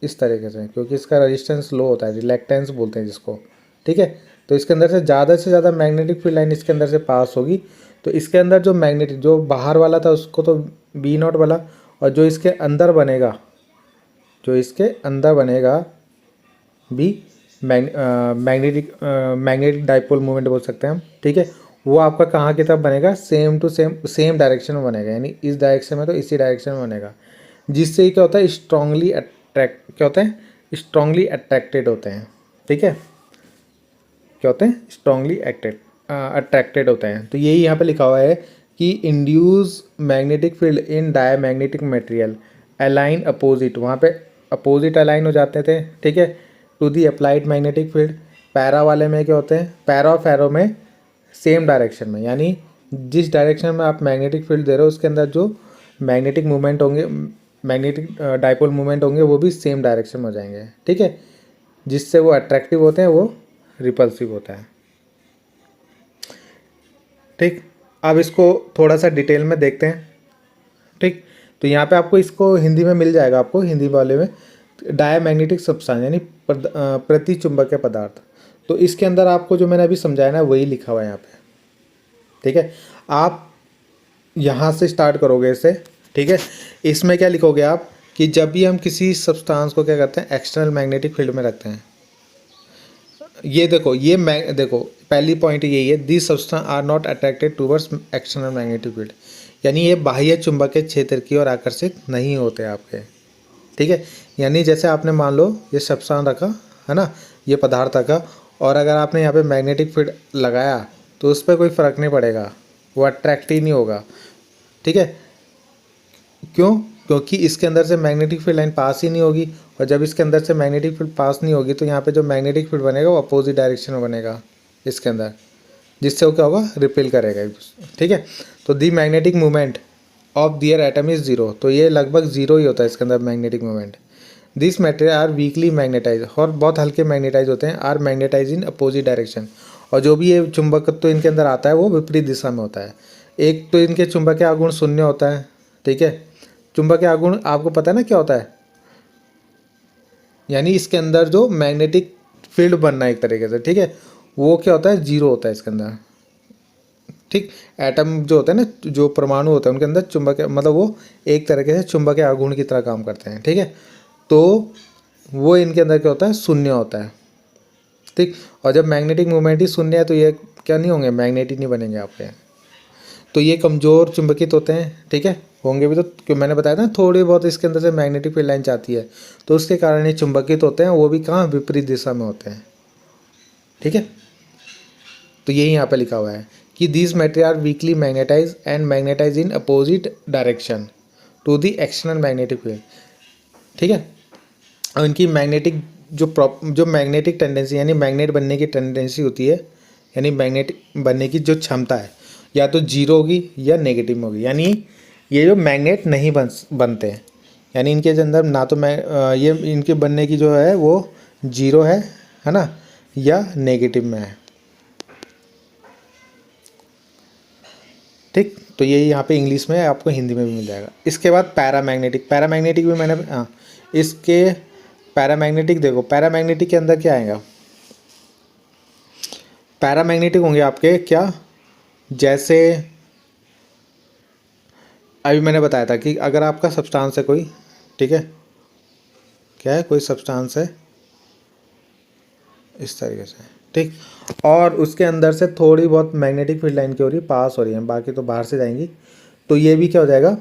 A: इस तरीके से, क्योंकि इसका रेजिस्टेंस लो होता है, रिलैक्टेंस बोलते हैं जिसको। ठीक है, तो इसके अंदर से ज़्यादा मैग्नेटिक फील्ड लाइन इसके अंदर से पास होगी, तो इसके अंदर जो मैग्नेटिक, जो बाहर वाला था उसको तो बी नॉट वाला, और जो इसके अंदर बनेगा भी मैग्नेटिक डाइपोल मूवमेंट बोल सकते हैं हम। ठीक है, वो आपका कहाँ की तरफ बनेगा, सेम डायरेक्शन में बनेगा, यानी इस डायरेक्शन में तो इसी डायरेक्शन में बनेगा, जिससे क्या होता है, स्ट्रांगली अट्रैक्टेड होते हैं। ठीक है, क्या होते हैं, स्ट्रांगली अट्रैक्टेड होते हैं। तो यही यहाँ पे लिखा हुआ है कि induce magnetic field in diamagnetic material align opposite, वहाँ पे अपोजिट अलाइन हो जाते थे। ठीक है, to the applied magnetic field. Para वाले में क्या होते हैं, पैरा और फेरो में सेम डायरेक्शन में, यानी जिस डायरेक्शन में आप मैग्नेटिक फील्ड दे रहे हो उसके अंदर जो मैग्नेटिक मूवमेंट होंगे, मैग्नेटिक डाइपोल मूवमेंट होंगे, वो भी सेम डायरेक्शन में हो जाएंगे। ठीक है, जिससे वो अट्रैक्टिव होते हैं, वो रिपल्सिव होता है। ठीक, अब इसको थोड़ा सा डिटेल में देखते हैं। ठीक, तो यहाँ पे आपको इसको हिंदी में मिल जाएगा, आपको हिंदी वाले में डायमैग्नेटिक सब्सटेंस यानी प्रतिचुंबकीय पदार्थ। तो इसके अंदर आपको जो मैंने अभी समझाया ना वही लिखा हुआ है यहाँ पे, ठीक है। आप यहाँ से स्टार्ट करोगे इसे, ठीक है। इसमें क्या लिखोगे आप कि जब भी हम किसी सब्सटेंस को क्या करते हैं एक्सटर्नल मैग्नेटिक फील्ड में रखते हैं, ये देखो देखो पहली पॉइंट यही है, this substance are not attracted towards external magnetic field, यानी ये बाह्य चुंबकीय क्षेत्र की ओर आकर्षित नहीं होते आपके, ठीक है। यानी जैसे आपने मान लो ये सब्सटेंस रखा है ना, ये पदार्थ रखा, और अगर आपने यहाँ पे मैग्नेटिक फील्ड लगाया तो उस पर कोई फ़र्क नहीं पड़ेगा, वो अट्रैक्ट ही नहीं होगा, ठीक है। क्यों? क्योंकि इसके अंदर से मैग्नेटिक फील्ड लाइन पास ही नहीं होगी, और जब इसके अंदर से मैग्नेटिक फील्ड पास नहीं होगी तो यहाँ पे जो मैग्नेटिक फील्ड बनेगा वो अपोजिट डायरेक्शन में बनेगा इसके अंदर, जिससे वो क्या होगा, रिपेल करेगा, ठीक है। तो the magnetic movement of their atom is zero, तो ये लगभग जीरो ही होता है इसके अंदर magnetic movement. This material are weakly magnetize, और बहुत हल्के मैग्नेटाइज होते हैं, are magnetize in opposite direction, और जो भी ये चुंबकत्व तो इनके अंदर आता है वो विपरीत दिशा में होता है। एक तो इनके चुंबकीय आघूर्ण शून्य होता है, ठीक है। चुंबकीय आघूर्ण आपको पता है ना क्या होता है, यानी इसके अंदर जो मैग्नेटिक फील्ड बनना है एक तरीके से, ठीक है, वो क्या होता है, जीरो होता है इसके अंदर, ठीक। एटम जो होता है ना, जो परमाणु होता है उनके अंदर चुंबकीय मतलब वो एक तरीके से चुंबकीय आघूर्ण की तरह काम करते हैं, ठीक है। तो वो इनके अंदर क्या होता है, शून्य होता है, ठीक। और जब मैग्नेटिक मूवमेंट ही शून्य है तो ये क्या नहीं होंगे, मैग्नेट ही नहीं बनेंगे आपके। तो ये कमज़ोर चुंबकित होते हैं, ठीक है, होंगे भी तो, क्यों मैंने बताया था थोड़ी बहुत इसके अंदर से मैग्नेटिक फील्ड लाइन जाती है, तो उसके कारण ये चुंबकित होते हैं, वो भी कहाँ, विपरीत दिशा में होते हैं, ठीक है। तो यही यहाँ पे लिखा हुआ है कि these material are weakly magnetize and magnetize in opposite direction to the external magnetic field, ठीक है। और इनकी मैग्नेटिक जो मैग्नेटिक टेंडेंसी यानी मैग्नेट बनने की टेंडेंसी होती है, यानी मैग्नेट बनने की जो क्षमता है, या तो जीरो होगी या नेगेटिव होगी, यानी ये जो मैग्नेट नहीं बनते हैं, यानी इनके अंदर ना तो ये इनके बनने की जो है वो जीरो है ना, या नेगेटिव में है, ठीक। तो ये यहाँ पे इंग्लिश में आपको हिंदी में भी मिल जाएगा। इसके बाद पैरामैग्नेटिक भी मैंने इसके पैरामैग्नेटिक देखो, पैरामैग्नेटिक के अंदर क्या आएगा, पैरामैग्नेटिक होंगे आपके क्या, जैसे अभी मैंने बताया था कि अगर आपका सब्सटेंस है कोई, ठीक है, क्या है, कोई सब्सटेंस है इस तरीके से, ठीक, और उसके अंदर से थोड़ी बहुत मैग्नेटिक फील्ड लाइन की हो रही है, पास हो रही है, बाकी तो बाहर से जाएंगी, तो ये भी क्या हो जाएगा,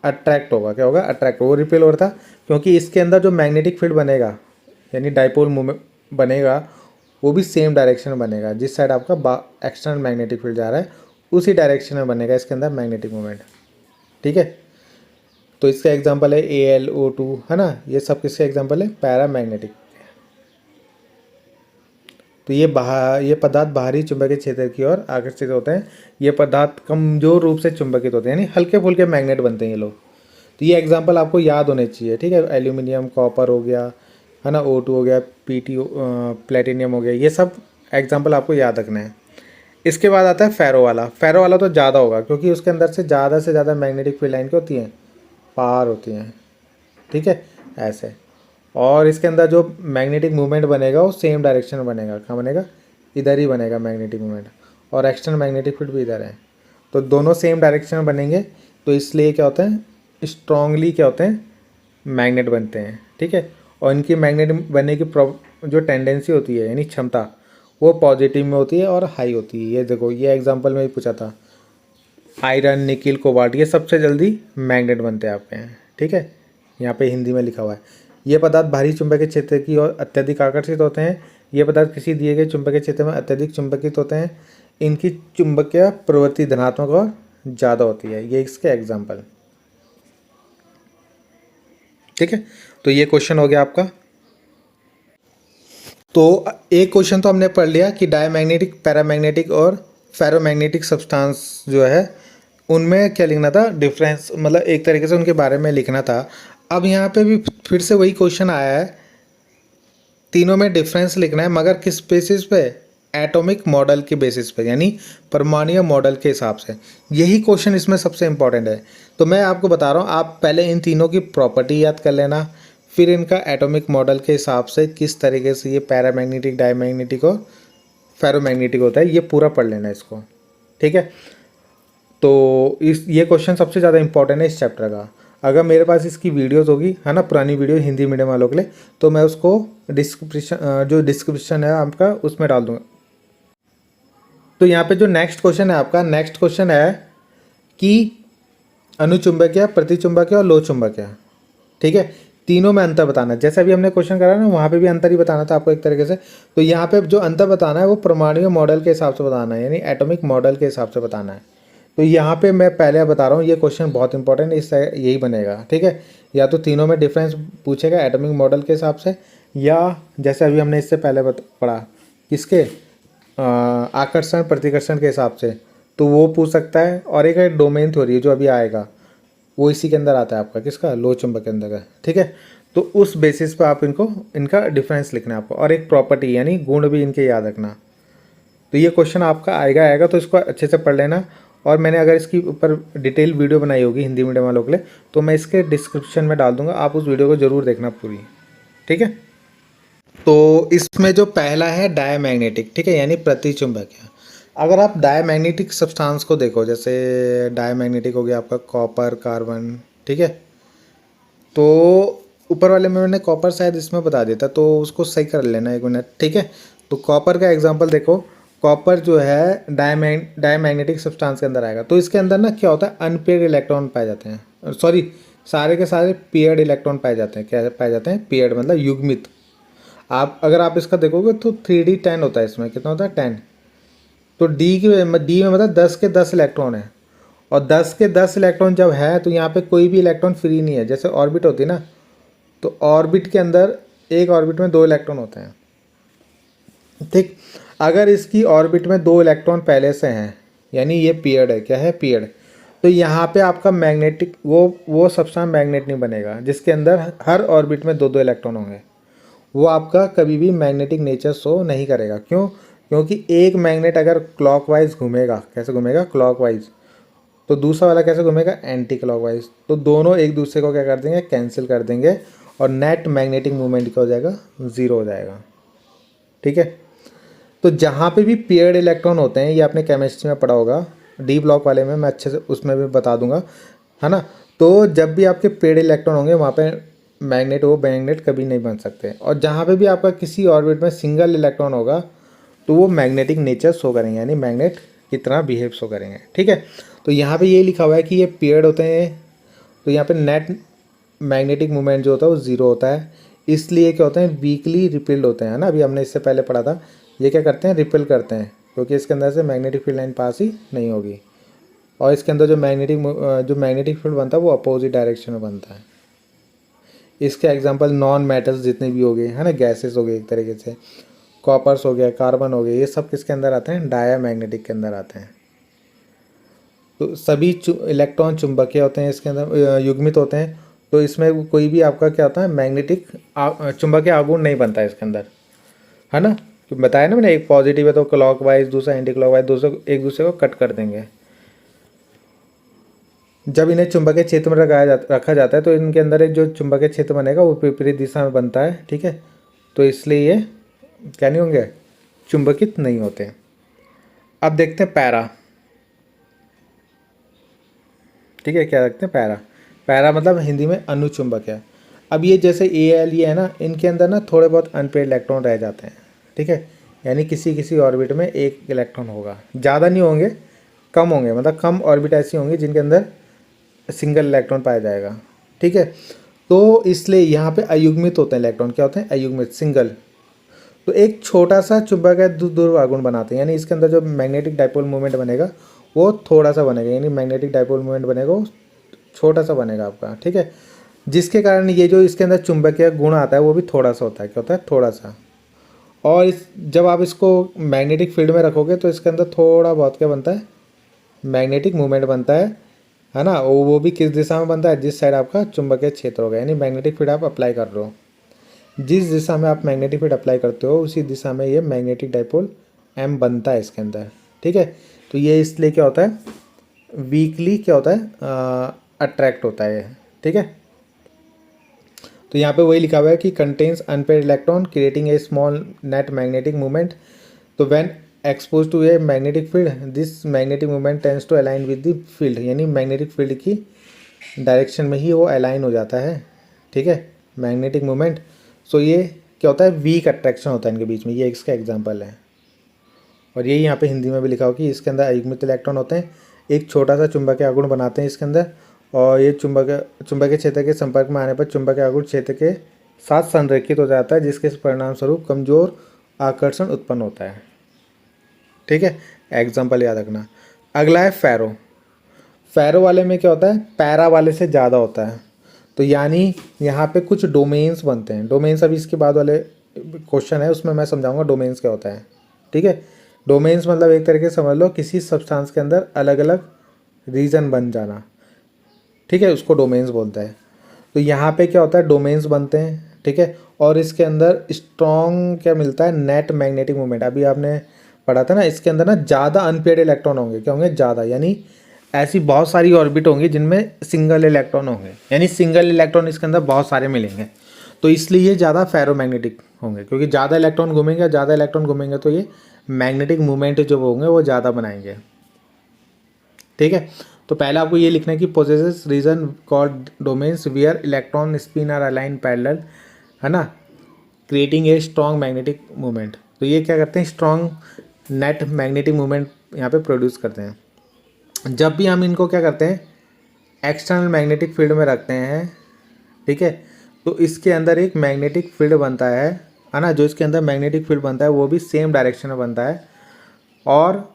A: अट्रैक्ट होगा, क्या होगा, अट्रैक्ट, वो रिपेल हो रहा था, क्योंकि इसके अंदर जो मैग्नेटिक फील्ड बनेगा यानी डाइपोल मूवमेंट बनेगा वो भी सेम डायरेक्शन में बनेगा, जिस साइड आपका एक्सटर्नल मैग्नेटिक फील्ड जा रहा है उसी डायरेक्शन में बनेगा इसके अंदर मैग्नेटिक मूवमेंट, ठीक है। तो इसका एग्जांपल है AlO2, है ना, ये सब किसके एग्जांपल है, पैरामैग्नेटिक। तो ये पदार्थ बाहरी चुंबकीय क्षेत्र की ओर आकर्षित होते हैं, ये पदार्थ कमजोर रूप से चुंबकित होते हैं, यानी हल्के फुल्के मैग्नेट बनते हैं ये लोग। तो ये एग्जांपल आपको याद होने चाहिए, ठीक है, एल्यूमिनियम, कॉपर हो गया, है ना, O2 हो गया, PT प्लेटिनियम हो गया, ये सब एग्जांपल आपको याद रखना है। इसके बाद आता है फेरो वाला तो ज़्यादा होगा, क्योंकि उसके अंदर से ज़्यादा मैग्नेटिक फील्ड लाइन क्या होती हैं, पार होती हैं, ठीक है, ऐसे। और इसके अंदर जो मैग्नेटिक मूवमेंट बनेगा वो सेम डायरेक्शन में बनेगा, कहाँ बनेगा, इधर ही बनेगा मैग्नेटिक मूवमेंट, और एक्सटर्नल मैग्नेटिक फील्ड भी इधर है, तो दोनों सेम डायरेक्शन में बनेंगे, तो इसलिए क्या होता है, स्ट्रांगली क्या होते हैं, मैग्नेट बनते हैं, ठीक है। और इनकी मैग्नेट बनने की जो टेंडेंसी होती है यानी क्षमता, वो पॉजिटिव में होती है और हाई होती है। ये देखो, ये एग्जांपल में भी पूछा था, आयरन, निकिल, कोबाल्ट, ये सबसे जल्दी मैग्नेट बनते हैं आपके हैं, ठीक है, यहाँ पे हिंदी में लिखा हुआ है। ये पदार्थ बाहरी चुंबकीय क्षेत्र की ओर अत्यधिक आकर्षित होते हैं, ये पदार्थ किसी दिए गए चुंबकीय क्षेत्र में अत्यधिक चुंबकित होते हैं, इनकी चुंबकीय प्रवृत्ति धनात्मक और ज़्यादा होती है, ये इसके एग्जाम्पल, ठीक है। तो ये क्वेश्चन हो गया आपका। तो एक क्वेश्चन तो हमने पढ़ लिया कि डायमैग्नेटिक, पैरामैग्नेटिक और फेरोमैग्नेटिक सब्सटेंस जो है उनमें क्या लिखना था, डिफरेंस, मतलब एक तरीके से उनके बारे में लिखना था। अब यहाँ पे भी फिर से वही क्वेश्चन आया है, तीनों में डिफरेंस लिखना है, मगर किस बेसिस पे, एटॉमिक मॉडल के बेसिस पे, यानी परमाणु मॉडल के हिसाब से। यही क्वेश्चन इसमें सबसे इम्पॉर्टेंट है। तो मैं आपको बता रहा हूँ, आप पहले इन तीनों की प्रॉपर्टी याद कर लेना, फिर इनका एटॉमिक मॉडल के हिसाब से किस तरीके से ये पैरामैग्नेटिक, डायमैग्नेटिक और फेरोमैग्नेटिक होता है, ये पूरा पढ़ लेना इसको, ठीक है। तो ये क्वेश्चन सबसे ज़्यादा इंपॉर्टेंट है इस चैप्टर का। अगर मेरे पास इसकी वीडियोस होगी, है ना, पुरानी वीडियो हिंदी मीडियम वालों के लिए, तो मैं उसको डिस्क्रिप्शन है आपका, उसमें डाल दूँगा। तो यहाँ पे जो नेक्स्ट क्वेश्चन है आपका, नेक्स्ट क्वेश्चन है कि अनुचुंबकीय, प्रतिचुंबकीय और लोहचुंबकीय, ठीक है, तीनों में अंतर बताना है। जैसे अभी हमने क्वेश्चन करा ना, वहाँ पे भी अंतर ही बताना था आपको एक तरीके से। तो यहाँ पे जो अंतर बताना है वो परमाणु मॉडल के हिसाब से बताना है, यानी एटॉमिक मॉडल के हिसाब से बताना है। तो यहाँ पे मैं पहले बता रहा हूँ, ये क्वेश्चन बहुत इंपॉर्टेंट है, इससे यही बनेगा, ठीक है। या तो तीनों में डिफरेंस पूछेगा एटॉमिक मॉडल के हिसाब से, या जैसे अभी हमने इससे पहले पढ़ा किसके, आकर्षण प्रतिकर्षण के हिसाब से, तो वो पूछ सकता है। और एक डोमेन थ्योरी जो अभी आएगा, वो इसी के अंदर आता है आपका, किसका, लोह चुंबक के अंदर का, ठीक है। तो उस बेसिस पे आप इनको, इनका डिफरेंस लिखना है आपको, और एक प्रॉपर्टी यानी गुण भी इनके याद रखना। तो ये क्वेश्चन आपका आएगा, तो इसको अच्छे से पढ़ लेना। और मैंने अगर इसकी ऊपर डिटेल वीडियो बनाई होगी हिंदी मीडियम वालों के लिए, तो मैं इसके डिस्क्रिप्शन में डाल दूंगा, आप उस वीडियो को ज़रूर देखना पूरी, ठीक है। तो इसमें जो पहला है डायमैग्नेटिक, ठीक है, यानी प्रतिचुंबकीय। अगर आप डायमैग्नेटिक सब्सटेंस को देखो, जैसे डायमैग्नेटिक हो गया आपका कॉपर, कार्बन, ठीक है। तो ऊपर वाले में मैंने कॉपर शायद इसमें बता देता, तो उसको सही कर लेना एक मिनट, ठीक है। तो कॉपर का एग्जांपल देखो, कॉपर जो है डायमैग्नेटिक सब्सटेंस के अंदर आएगा। तो इसके अंदर ना क्या होता है, अनपेयर्ड इलेक्ट्रॉन पाए जाते हैं, सॉरी, सारे के सारे पेयर्ड इलेक्ट्रॉन पाए जाते हैं। क्या पाए जाते हैं, पेयर्ड मतलब युग्मित। अगर आप इसका देखोगे तो 3D10 होता है, इसमें कितना होता है, 10। तो डी में मतलब 10 के 10 इलेक्ट्रॉन है, और 10 के 10 इलेक्ट्रॉन जब है तो यहाँ पे कोई भी इलेक्ट्रॉन फ्री नहीं है। जैसे ऑर्बिट होती है ना, तो ऑर्बिट के अंदर एक ऑर्बिट में 2 इलेक्ट्रॉन होते हैं, ठीक। अगर इसकी ऑर्बिट में 2 इलेक्ट्रॉन पहले से हैं, यानी ये पेयर्ड है, क्या है, पेयर्ड, तो यहाँ पे आपका मैग्नेटिक वो सब्सटेंस मैग्नेट नहीं बनेगा जिसके अंदर हर ऑर्बिट में 2-2 इलेक्ट्रॉन होंगे। वो आपका कभी भी मैग्नेटिक नेचर शो नहीं करेगा। क्यों? क्योंकि एक मैग्नेट अगर क्लॉकवाइज घूमेगा, कैसे घूमेगा, क्लॉकवाइज, तो दूसरा वाला कैसे घूमेगा, एंटी क्लॉकवाइज। तो दोनों एक दूसरे को क्या कर देंगे, कैंसिल कर देंगे, और नेट मैग्नेटिक मूवमेंट क्या हो जाएगा, 0 हो जाएगा, ठीक है। तो जहाँ पे भी पेयर्ड इलेक्ट्रॉन होते हैं, ये आपने केमिस्ट्री में पढ़ा होगा, डी ब्लॉक वाले में मैं अच्छे से उसमें भी बता दूंगा, है ना। तो जब भी आपके पेयर्ड इलेक्ट्रॉन होंगे, वहाँ पे मैग्नेट कभी नहीं बन सकते। और जहाँ पे भी आपका किसी ऑर्बिट में सिंगल इलेक्ट्रॉन होगा, तो वो मैग्नेटिक नेचर शो करेंगे, यानी मैग्नेट की तरह बिहेव शो करेंगे, ठीक है। तो यहाँ पे ये लिखा हुआ है कि ये पेयर्ड होते हैं, तो यहाँ पे नेट मैग्नेटिक मूवमेंट जो होता है वो 0 होता है। इसलिए क्या होते हैं, वीकली रिपेल्ड होते हैं, ना, अभी हमने इससे पहले पढ़ा था। ये क्या करते हैं, रिपेल करते हैं, क्योंकि इसके अंदर से मैग्नेटिक फील्ड लाइन पास ही नहीं होगी, और इसके अंदर जो मैग्नेटिक फील्ड बनता है वो अपोजिट डायरेक्शन में बनता है। इसके एग्जांपल नॉन मेटल्स जितने भी हो गए, है ना, गैसेस हो गए एक तरीके से, कॉपर्स हो गया, कार्बन हो गए, ये सब किसके अंदर आते हैं, डायमैग्नेटिक के अंदर आते हैं। तो सभी इलेक्ट्रॉन चुंबकीय होते हैं, इसके अंदर युग्मित होते हैं। तो इसमें कोई भी आपका क्या होता है, मैग्नेटिक चुंबकीय आघूर्ण नहीं बनता है इसके अंदर, है ना। तो बताया ना मैंने, एक पॉजिटिव है तो क्लॉकवाइज, दूसरा एंटी क्लॉकवाइज, दूसरे एक दूसरे को कट कर देंगे। जब इन्हें चुंबकीय क्षेत्र में रखा जाता है, तो इनके अंदर एक जो चुंबकीय क्षेत्र बनेगा वो विपरीत दिशा में बनता है, ठीक है। तो इसलिए ये क्या नहीं होंगे, चुंबकित नहीं होते। अब देखते हैं पैरा, ठीक है, क्या रखते हैं, पैरा। पैरा मतलब हिंदी में अनुचुंबक है। अब ये जैसे Al ये है ना, इनके अंदर ना थोड़े बहुत अनपेयर्ड इलेक्ट्रॉन रह जाते हैं, ठीक है, यानी किसी किसी ऑर्बिट में एक इलेक्ट्रॉन होगा, ज़्यादा नहीं होंगे, कम होंगे, मतलब कम ऑर्बिट ऐसी होंगी जिनके अंदर सिंगल इलेक्ट्रॉन पाया जाएगा, ठीक है। तो इसलिए यहाँ पे अयुग्मित होते हैं इलेक्ट्रॉन, क्या होते हैं, अयुग्मित, सिंगल। तो एक छोटा सा चुंबकीय ध्रुव आघूर्ण बनाते हैं, यानी इसके अंदर जो मैग्नेटिक डाइपोल मूवमेंट बनेगा वो थोड़ा सा बनेगा, यानी मैग्नेटिक डाइपोल मूवमेंट बनेगा वो छोटा सा बनेगा आपका, ठीक है। जिसके कारण ये जो इसके अंदर चुंबकीय गुण आता है वो भी थोड़ा सा होता है, क्या होता है, थोड़ा सा। और जब आप इसको मैग्नेटिक फील्ड में रखोगे तो इसके अंदर थोड़ा बहुत क्या बनता है, मैग्नेटिक मूवमेंट बनता है ना। वो भी किस दिशा में बनता है, जिस साइड आपका चुंबकीय क्षेत्र होगा, यानी मैग्नेटिक फील्ड आप अप्लाई कर रहे हो, जिस दिशा में आप मैग्नेटिक फील्ड अप्लाई करते हो उसी दिशा में ये मैग्नेटिक डाइपोल M बनता है इसके अंदर, ठीक है। तो ये इसलिए क्या होता है, वीकली क्या होता है, अट्रैक्ट होता है, ठीक है। तो यहाँ पे वही लिखा हुआ है कि contains unpaired electron creating a small net magnetic movement. तो when expose to a magnetic field this magnetic movement tends to align with the field, यानी मैग्नेटिक फील्ड की डायरेक्शन में ही वो अलाइन हो जाता है, ठीक है, मैग्नेटिक मूवमेंट। सो ये क्या होता है, वीक अट्रैक्शन होता है इनके बीच में, ये इसका एग्जाम्पल है। और यही यहाँ पे हिंदी में भी लिखा हो कि इसके अंदर अयुग्मित इलेक्ट्रॉन होते हैं, एक छोटा सा चुंबकीय आघूर्ण बनाते हैं इसके अंदर, और ये चुंबकीय क्षेत्र के संपर्क में आने पर चुंबकीय आघूर्ण क्षेत्र के साथ संरेखित हो जाता है, जिसके परिणाम स्वरूप कमजोर आकर्षण उत्पन्न होता है, ठीक है। एग्जाम्पल याद रखना। अगला है फेरो। फेरो वाले में क्या होता है, पैरा वाले से ज़्यादा होता है। तो यानी यहाँ पे कुछ डोमेन्स बनते हैं। डोमेन्स अभी इसके बाद वाले क्वेश्चन है, उसमें मैं समझाऊंगा डोमेन्स क्या होता है, ठीक है। डोमेन्स मतलब एक तरीके से समझ लो किसी सब्सटेंस के अंदर अलग अलग रीजन बन जाना, ठीक है, उसको डोमेन्स बोलते हैं। तो यहाँ पे क्या होता है, डोमेन्स बनते हैं, ठीक है। और इसके अंदर स्ट्रॉन्ग क्या मिलता है, नेट मैग्नेटिक मूवमेंट। अभी आपने पढ़ा था ना, इसके अंदर ना ज़्यादा अनपेयर्ड इलेक्ट्रॉन होंगे, क्या होंगे, ज़्यादा, यानी ऐसी बहुत सारी ऑर्बिट होंगी जिनमें सिंगल इलेक्ट्रॉन होंगे, यानी सिंगल इलेक्ट्रॉन इसके अंदर बहुत सारे मिलेंगे। तो इसलिए ये ज़्यादा फेरोमैग्नेटिक होंगे, क्योंकि ज़्यादा इलेक्ट्रॉन घूमेंगे, ज़्यादा इलेक्ट्रॉन घूमेंगे तो ये मैग्नेटिक मूवमेंट जो होंगे वो ज़्यादा बनाएंगे, ठीक है। तो पहले आपको ये लिखना है कि possesses region called domains where electron spin are align parallel, है ना, creating a strong magnetic movement. तो ये क्या करते हैं, स्ट्रॉन्ग नेट मैग्नेटिक मूवमेंट यहाँ पे प्रोड्यूस करते हैं। जब भी हम इनको क्या करते हैं, एक्सटर्नल मैग्नेटिक फील्ड में रखते हैं, ठीक है, तो इसके अंदर एक मैग्नेटिक फील्ड बनता है ना, जो इसके अंदर मैग्नेटिक फील्ड बनता है वो भी सेम डायरेक्शन में बनता है, और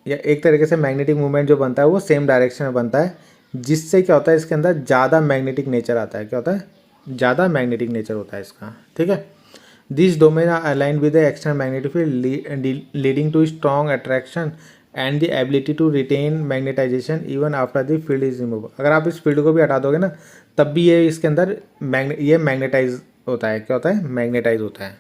A: या एक तरीके से मैग्नेटिक मूवमेंट जो बनता है वो सेम डायरेक्शन में बनता है, जिससे क्या होता है, इसके अंदर ज़्यादा मैग्नेटिक नेचर आता है। क्या होता है, ज़्यादा मैग्नेटिक नेचर होता है इसका, ठीक है। This domain are align with the external magnetic field leading to strong attraction and the ability to retain magnetization even after the field is remove. अगर आप इस फील्ड को भी हटा दोगे ना, तब भी ये इसके अंदर ये मैग्नेटाइज होता है। क्या होता है, मैग्नेटाइज होता है,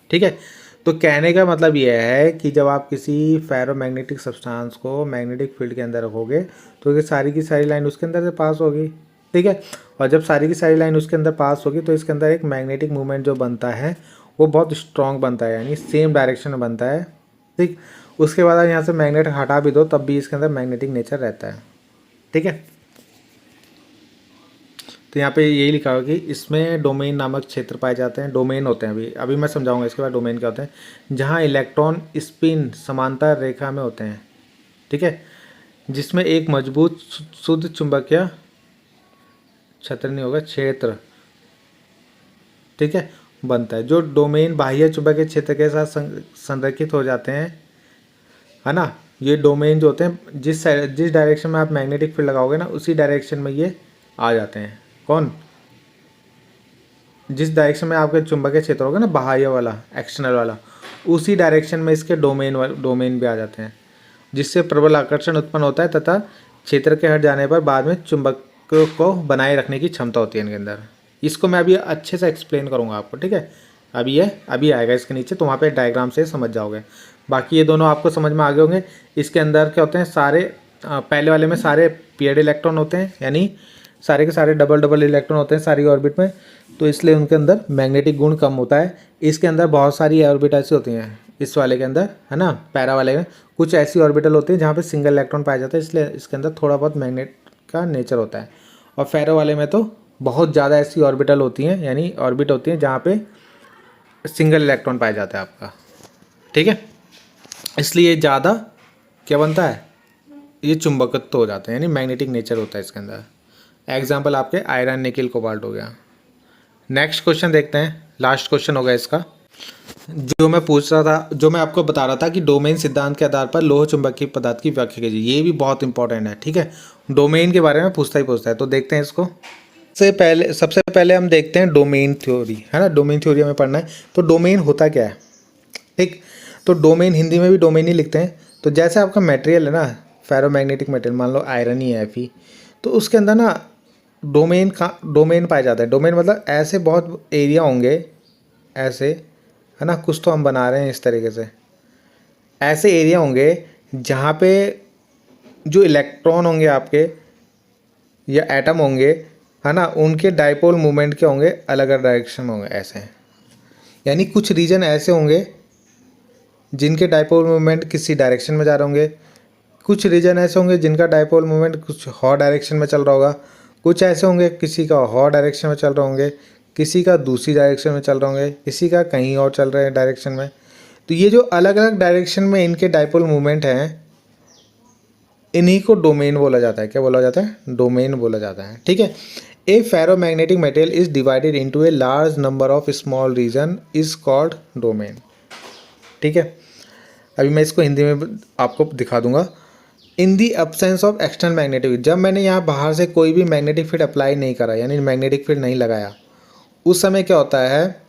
A: ठीक है। तो कहने का मतलब ये है कि जब आप किसी फेरोमैग्नेटिक सब्सटेंस को मैग्नेटिक फील्ड के अंदर रखोगे तो ये सारी की सारी लाइन उसके अंदर से पास होगी, ठीक है। और जब सारी की सारी लाइन उसके अंदर पास होगी तो इसके अंदर एक मैग्नेटिक मूवमेंट जो बनता है वो बहुत स्ट्रॉन्ग बनता है, यानी सेम डायरेक्शन में बनता है, ठीक। उसके बाद यहाँ से मैग्नेट हटा भी दो तब भी इसके अंदर मैग्नेटिक नेचर रहता है, ठीक है। तो यहाँ पे यही लिखा हुआ कि इसमें डोमेन नामक क्षेत्र पाए जाते हैं। डोमेन होते हैं, अभी अभी मैं समझाऊंगा इसके बाद डोमेन क्या होते हैं, जहाँ इलेक्ट्रॉन स्पिन समांतर रेखा में होते हैं, ठीक है, जिसमें एक मजबूत शुद्ध चुंबकीय क्षेत्र नहीं होगा, क्षेत्र, ठीक है, बनता है। जो डोमेन बाह्य चुंबकीय क्षेत्र के साथ संरेखित हो जाते हैं, है ना, ये डोमेन जो होते हैं जिस डायरेक्शन में आप मैग्नेटिक फील्ड लगाओगे ना उसी डायरेक्शन में ये आ जाते हैं। कौन, जिस डायरेक्शन में आपके चुंबकीय क्षेत्र होगा ना, बाह्य वाला, एक्सटर्नल वाला, उसी डायरेक्शन में इसके डोमेन भी आ जाते हैं, जिससे प्रबल आकर्षण उत्पन्न होता है तथा क्षेत्र के हट जाने पर बाद में चुंबक को बनाए रखने की क्षमता होती है इनके अंदर। इसको मैं अभी अच्छे से एक्सप्लेन करूँगा आपको, ठीक है। अभी आएगा इसके नीचे, तो वहाँ पे डायग्राम से समझ जाओगे। बाकी ये दोनों आपको समझ में आ गए होंगे। इसके अंदर क्या होते हैं, सारे पहले वाले में सारे पेयर्ड इलेक्ट्रॉन होते हैं, यानी सारे के सारे डबल डबल इलेक्ट्रॉन होते हैं सारी ऑर्बिट में, तो इसलिए उनके अंदर मैग्नेटिक गुण कम होता है। इसके अंदर बहुत सारी ऑर्बिट ऐसी होती हैं, इस वाले के अंदर, है ना, पैरा वाले में कुछ ऐसी ऑर्बिटल होती है जहाँ पे सिंगल इलेक्ट्रॉन पाया जाता है, इसलिए इसके अंदर थोड़ा बहुत मैग्नेट का नेचर होता है। और फेरो वाले में तो बहुत ज़्यादा ऐसी ऑर्बिटल होती हैं, यानी ऑर्बिट होती हैं जहाँ पे सिंगल इलेक्ट्रॉन पाया जाता है आपका, ठीक है। इसलिए ज़्यादा क्या बनता है, ये चुंबकत्व हो जाते हैं, यानी मैग्नेटिक नेचर होता है इसके अंदर। एग्जाम्पल आपके आयरन, निकिल, कोबाल्ट हो गया। नेक्स्ट क्वेश्चन देखते हैं, लास्ट क्वेश्चन होगा इसका, जो मैं पूछ रहा था, जो मैं आपको बता रहा था कि डोमेन सिद्धांत के आधार पर लोह चुंबकीय पदार्थ की व्याख्या कीजिए। ये भी बहुत इंपॉर्टेंट है, ठीक है, डोमेन के बारे में पूछता है। तो देखते हैं इसको। सबसे पहले हम देखते हैं डोमेन थ्योरी, है ना, डोमेन थ्योरी हमें पढ़ना है। तो डोमेन होता क्या है, ठीक। तो डोमेन हिंदी में भी डोमेन ही लिखते हैं। तो जैसे आपका मटेरियल है ना, फेरोमैग्नेटिक मटेरियल, मान लो आयरन ही है Fe, तो उसके अंदर ना डोमेन पाया जाता है। डोमेन मतलब ऐसे बहुत एरिया होंगे, ऐसे, है ना, कुछ तो हम बना रहे हैं इस तरीके से, ऐसे एरिया होंगे जहाँ पे जो इलेक्ट्रॉन होंगे आपके या एटम होंगे, है ना, उनके डाइपोल मोमेंट के होंगे अलग अलग डायरेक्शन में होंगे ऐसे। यानी कुछ रीजन ऐसे होंगे जिनके डाइपोल मोमेंट किसी डायरेक्शन में जा रहे होंगे, कुछ रीजन ऐसे होंगे जिनका डाइपोल मोमेंट कुछ और डायरेक्शन में चल रहा होगा, कुछ ऐसे होंगे किसी का और डायरेक्शन में चल रहे होंगे, किसी का दूसरी डायरेक्शन में चल रहे होंगे, किसी का कहीं और चल रहे हैं डायरेक्शन में। तो ये जो अलग अलग डायरेक्शन में इनके डाइपोल मूवमेंट हैं, इन्हीं को डोमेन बोला जाता है। क्या बोला जाता है? डोमेन बोला जाता है। ठीक है। A ferromagnetic material is divided into a large number of small region is called domain. ठीक है। अभी मैं इसको हिंदी में आपको दिखा दूंगा। In the absence of external magnetic, जब मैंने यहाँ बाहर से कोई भी मैग्नेटिक फील्ड अप्लाई नहीं करा, यानी मैग्नेटिक फील्ड नहीं लगाया, उस समय क्या होता है?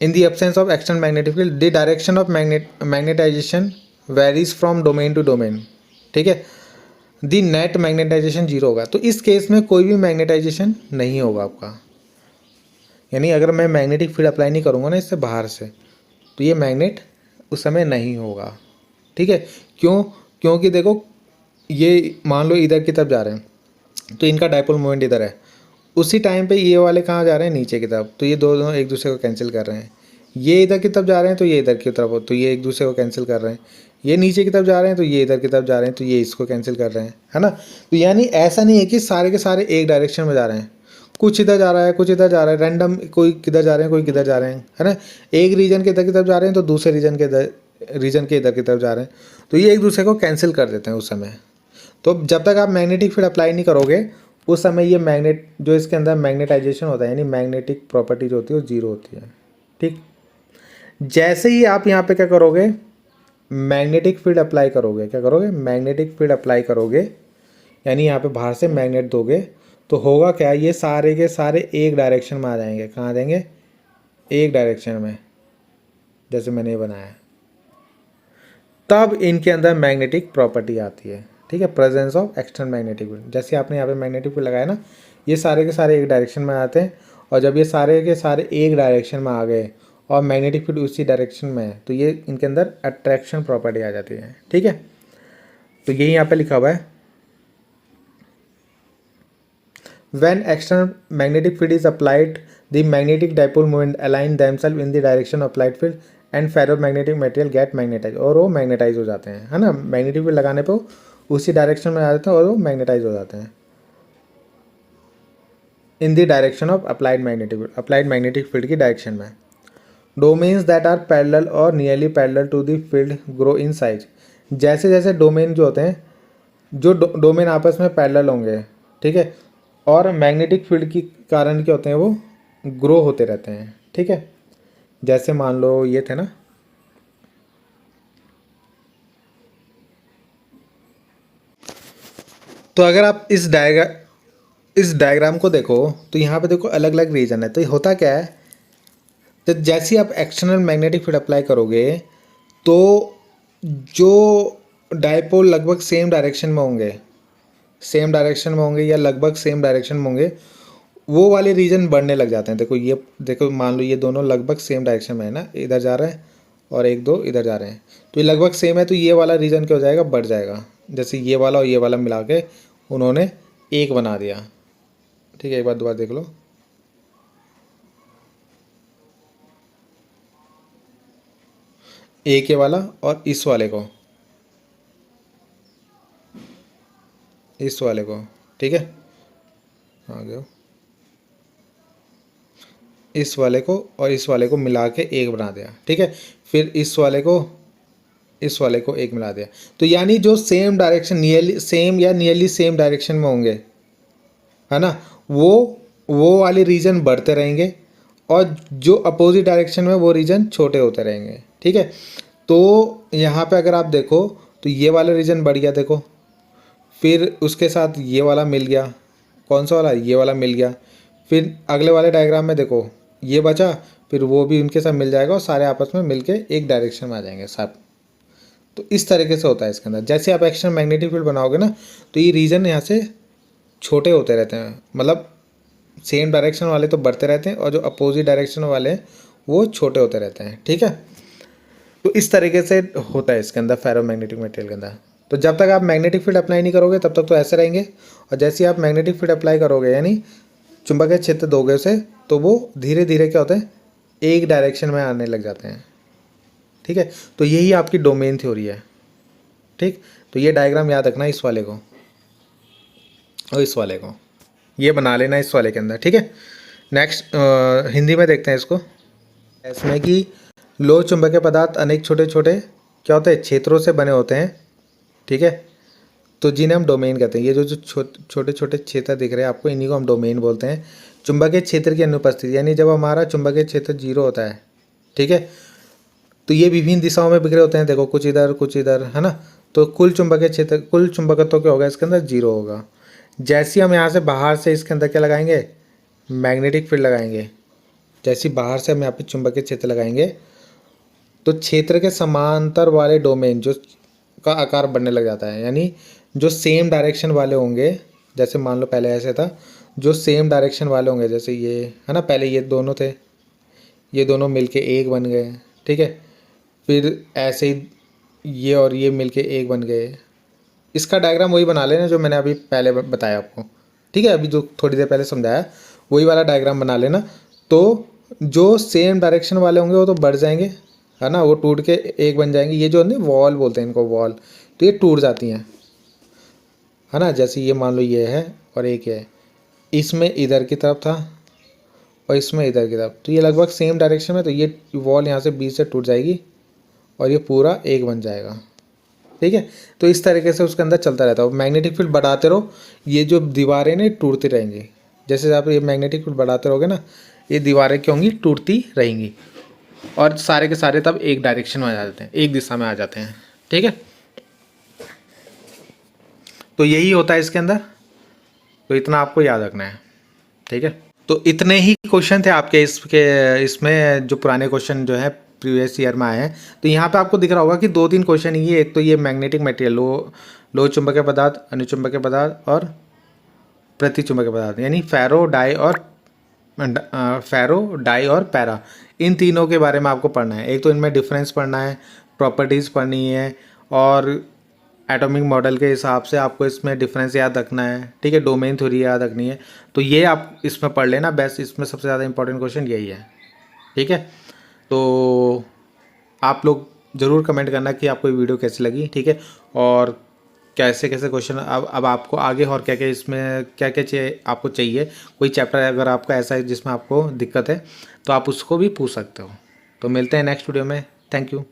A: In the absence of external magnetic field the direction of magnetization varies from domain to domain. ठीक है। दी नेट मैग्नेटाइजेशन जीरो होगा। तो इस केस में कोई भी मैग्नेटाइजेशन नहीं होगा आपका, यानी अगर मैं मैग्नेटिक फील्ड अप्लाई नहीं करूँगा ना इससे बाहर से, तो ये मैग्नेट उस समय नहीं होगा। ठीक है। क्यों? क्योंकि देखो, ये मान लो इधर की तरफ जा रहे हैं तो इनका डाइपोल मोमेंट इधर है, उसी टाइम पे ये वाले कहाँ जा रहे हैं? नीचे की तरफ। तो ये दोनों एक दूसरे को कैंसिल कर रहे हैं। ये इधर की तरफ जा रहे हैं तो ये इधर की तरफ, तो ये एक दूसरे को कैंसिल कर रहे हैं। ये नीचे की तरफ जा रहे हैं तो ये इधर की तरफ जा रहे हैं, तो ये इसको कैंसिल कर रहे हैं, है ना। तो यानी ऐसा नहीं है कि सारे के सारे एक डायरेक्शन में जा रहे हैं, कुछ इधर जा रहा है, कुछ इधर जा रहा है, रैंडम, कोई किधर जा रहे हैं, कोई किधर जा रहे हैं, है ना। एक रीजन के इधर की तरफ जा रहे हैं तो दूसरे रीजन के इधर की तरफ जा रहे हैं, तो ये एक दूसरे को कैंसिल कर देते हैं उस समय। तो जब तक आप मैग्नेटिक फील्ड अप्लाई नहीं करोगे उस समय ये मैग्नेट जो इसके अंदर मैग्नेटाइजेशन होता है, यानी मैग्नेटिक प्रॉपर्टी जो होती है वो जीरो होती है। ठीक। जैसे ही आप यहाँ पे क्या करोगे? मैग्नेटिक फील्ड अप्लाई करोगे। क्या करोगे? मैग्नेटिक फील्ड अप्लाई करोगे, यानी यहाँ पे बाहर से मैग्नेट दोगे, तो होगा क्या? ये सारे के सारे एक डायरेक्शन में आ जाएंगे। कहाँ आ जाएंगे? एक डायरेक्शन में, जैसे मैंने ये बनाया। तब इनके अंदर मैग्नेटिक प्रॉपर्टी आती है। ठीक है। Presence of external magnetic field. जैसे आपने यहाँ पे मैग्नेटिक फील्ड लगाया ना, ये सारे के सारे एक डायरेक्शन में आते हैं, और जब ये सारे के सारे एक डायरेक्शन में आ गए और मैग्नेटिक फील्ड उसी डायरेक्शन में है, तो ये इनके अंदर अट्रैक्शन प्रॉपर्टी आ जाती है। ठीक है। तो यही यहाँ पे लिखा हुआ है, when external magnetic field is applied the magnetic dipole moment align themselves in the direction of applied field and ferromagnetic material get magnetize, और वो मैग्नेटाइज हो जाते हैं, है ना। मैग्नेटिक फील्ड लगाने पे उसी डायरेक्शन में आ जाते हैं और वो मैग्नेटाइज हो जाते हैं in the direction of applied magnetic field की डायरेक्शन में। डोमेन्स दैट आर पैरेलल और nearly parallel to the field grow in size. जैसे जैसे डोमेन जो होते हैं, जो डोमेन आपस में पैरेलल होंगे, ठीक है, और मैग्नेटिक फील्ड के कारण क्या होते हैं? वो ग्रो होते रहते हैं। ठीक है। जैसे मान लो ये थे ना, तो अगर आप इस डायग्राम को देखो तो यहाँ पे देखो अलग अलग रीजन है। तो ये होता क्या है? तो जैसे ही आप एक्सटर्नल मैग्नेटिक फील्ड अप्लाई करोगे तो जो डाइपोल लगभग सेम डायरेक्शन में होंगे या लगभग सेम डायरेक्शन में होंगे, वो वाले रीजन बढ़ने लग जाते हैं। देखो मान लो ये दोनों लगभग सेम डायरेक्शन में है ना, इधर जा रहा है और एक दो इधर जा रहे हैं, तो ये लगभग सेम है, तो ये वाला रीजन क्या हो जाएगा? बढ़ जाएगा। जैसे ये वाला और ये वाला मिला के उन्होंने एक बना दिया। ठीक है। एक बार दोबारा देख लो, एक ये वाला और इस वाले को, ठीक है, आ गया, इस वाले को और इस वाले को मिला के एक बना दिया। ठीक है। फिर इस वाले को एक मिला दिया। तो यानी जो same direction, nearly same direction में होंगे, है ना, वो वाले रीजन बढ़ते रहेंगे और जो अपोजिट डायरेक्शन में वो रीजन छोटे होते रहेंगे। ठीक है। तो यहाँ पे अगर आप देखो तो ये वाला रीजन बढ़ गया, देखो, फिर उसके साथ ये वाला मिल गया। कौन सा वाला? ये वाला मिल गया। फिर अगले वाले डायग्राम में देखो ये बचा, फिर वो भी उनके साथ मिल जाएगा और सारे आपस में मिलके एक डायरेक्शन में आ जाएंगे सब। तो इस तरीके से होता है इसके अंदर। जैसे आप एक्सटर्नल मैग्नेटिक फील्ड बनाओगे ना, तो ये रीजन यहाँ से छोटे होते रहते हैं, मतलब सेम डायरेक्शन वाले तो बढ़ते रहते हैं और जो अपोजिट डायरेक्शन वाले हैं वो छोटे होते रहते हैं। ठीक है। तो इस तरीके से होता है इसके अंदर फेरोमैग्नेटिक मटेरियल के अंदर। तो जब तक आप मैग्नेटिक फील्ड अप्लाई नहीं करोगे तब तक तो ऐसे रहेंगे, और जैसे ही आप मैग्नेटिक फील्ड अप्लाई करोगे यानी चुंबकीय क्षेत्र दोगे उसे, तो वो धीरे धीरे क्या होता है, एक डायरेक्शन में आने लग जाते हैं। ठीक है, तो यही आपकी डोमेन थ्योरी है। ठीक, तो ये डायग्राम याद रखना इस वाले को और इस वाले को, ये बना लेना इस वाले के अंदर। ठीक है, नेक्स्ट हिंदी में देखते हैं इसको। इसमें कि लोह चुंबकीय पदार्थ अनेक छोटे छोटे क्या होते हैं, क्षेत्रों से बने होते हैं। ठीक है, तो जिन्हें हम डोमेन कहते हैं। ये जो छोटे छोटे क्षेत्र दिख रहे हैं आपको, इन्हीं को हम डोमेन बोलते हैं। चुंबकीय क्षेत्र की अनुपस्थिति यानी जब हमारा चुंबकीय क्षेत्र जीरो होता है, ठीक है, तो ये विभिन्न दिशाओं में बिखरे होते हैं। देखो कुछ इधर, है ना। तो कुल चुंबकीय क्षेत्र, कुल चुंबकत्व क्या होगा इसके अंदर, जीरो होगा। जैसे हम यहाँ से बाहर से इसके अंदर क्या लगाएंगे, मैग्नेटिक फील्ड लगाएंगे। जैसे बाहर से हम यहाँ पे चुंबकीय क्षेत्र लगाएंगे तो क्षेत्र के समांतर वाले डोमेन जो का आकार बढ़ने लग जाता है, यानी जो सेम डायरेक्शन वाले होंगे, जैसे मान लो पहले ऐसे था, जो सेम डायरेक्शन वाले होंगे, जैसे ये है ना, पहले ये दोनों थे, ये दोनों मिलके एक बन गए। ठीक है, फिर ऐसे ही ये और ये मिलके एक बन गए। इसका डायग्राम वही बना लेना जो मैंने अभी पहले बताया आपको। ठीक है, अभी जो थोड़ी देर पहले समझाया वही वाला डायग्राम बना लेना। तो जो सेम डायरेक्शन वाले होंगे वो तो बढ़ जाएंगे, है ना, वो टूट के एक बन जाएंगे। ये जो है वॉल बोलते हैं इनको, वॉल, तो ये टूट जाती हैं, है ना। जैसे ये मान लो ये है और एक है, इसमें इधर की तरफ था और इसमें इधर की तरफ, तो ये लगभग सेम डायरेक्शन में, तो ये वॉल यहाँ से बीच से टूट जाएगी और ये पूरा एक बन जाएगा। ठीक है, तो इस तरीके से उसके अंदर चलता रहता है। मैग्नेटिक फील्ड बढ़ाते रहो, ये जो दीवारें ना टूटती रहेंगी। जैसे आप ये मैग्नेटिक फील्ड बढ़ाते रहोगे ना, ये दीवारें क्या होंगी, टूटती रहेंगी, और सारे के सारे तब एक डायरेक्शन में आ जाते हैं, एक दिशा में आ जाते हैं। ठीक है, तो यही होता है इसके अंदर, तो इतना आपको याद रखना है। ठीक है, तो इतने ही क्वेश्चन थे आपके इसमें जो पुराने क्वेश्चन जो है प्रीवियस ईयर में आए हैं। तो यहाँ पे आपको दिख रहा होगा कि 2-3 क्वेश्चन ही है। एक तो ये मैग्नेटिक मटेरियल, लो चुंबकीय पदार्थ, अनुचुंबकीय पदार्थ और प्रतिचुंबकीय पदार्थ, यानी फेरो डाई और पैरा, इन तीनों के बारे में आपको पढ़ना है। एक तो इनमें डिफरेंस पढ़ना है, प्रॉपर्टीज़ पढ़नी है, और एटॉमिक मॉडल के हिसाब से आपको इसमें डिफरेंस याद रखना है। ठीक है, डोमेन थ्योरी याद रखनी है। तो ये आप इसमें पढ़ लेना बेस्ट, इसमें सबसे ज़्यादा इंपॉर्टेंट क्वेश्चन यही है। ठीक है, तो आप लोग ज़रूर कमेंट करना कि आपको ये वीडियो कैसी लगी। ठीक है, और कैसे कैसे क्वेश्चन अब आपको आगे और क्या क्या इसमें क्या क्या चाहिए, आपको चाहिए कोई चैप्टर अगर आपका ऐसा है जिसमें आपको दिक्कत है तो आप उसको भी पूछ सकते हो। तो मिलते हैं नेक्स्ट वीडियो में। Thank you.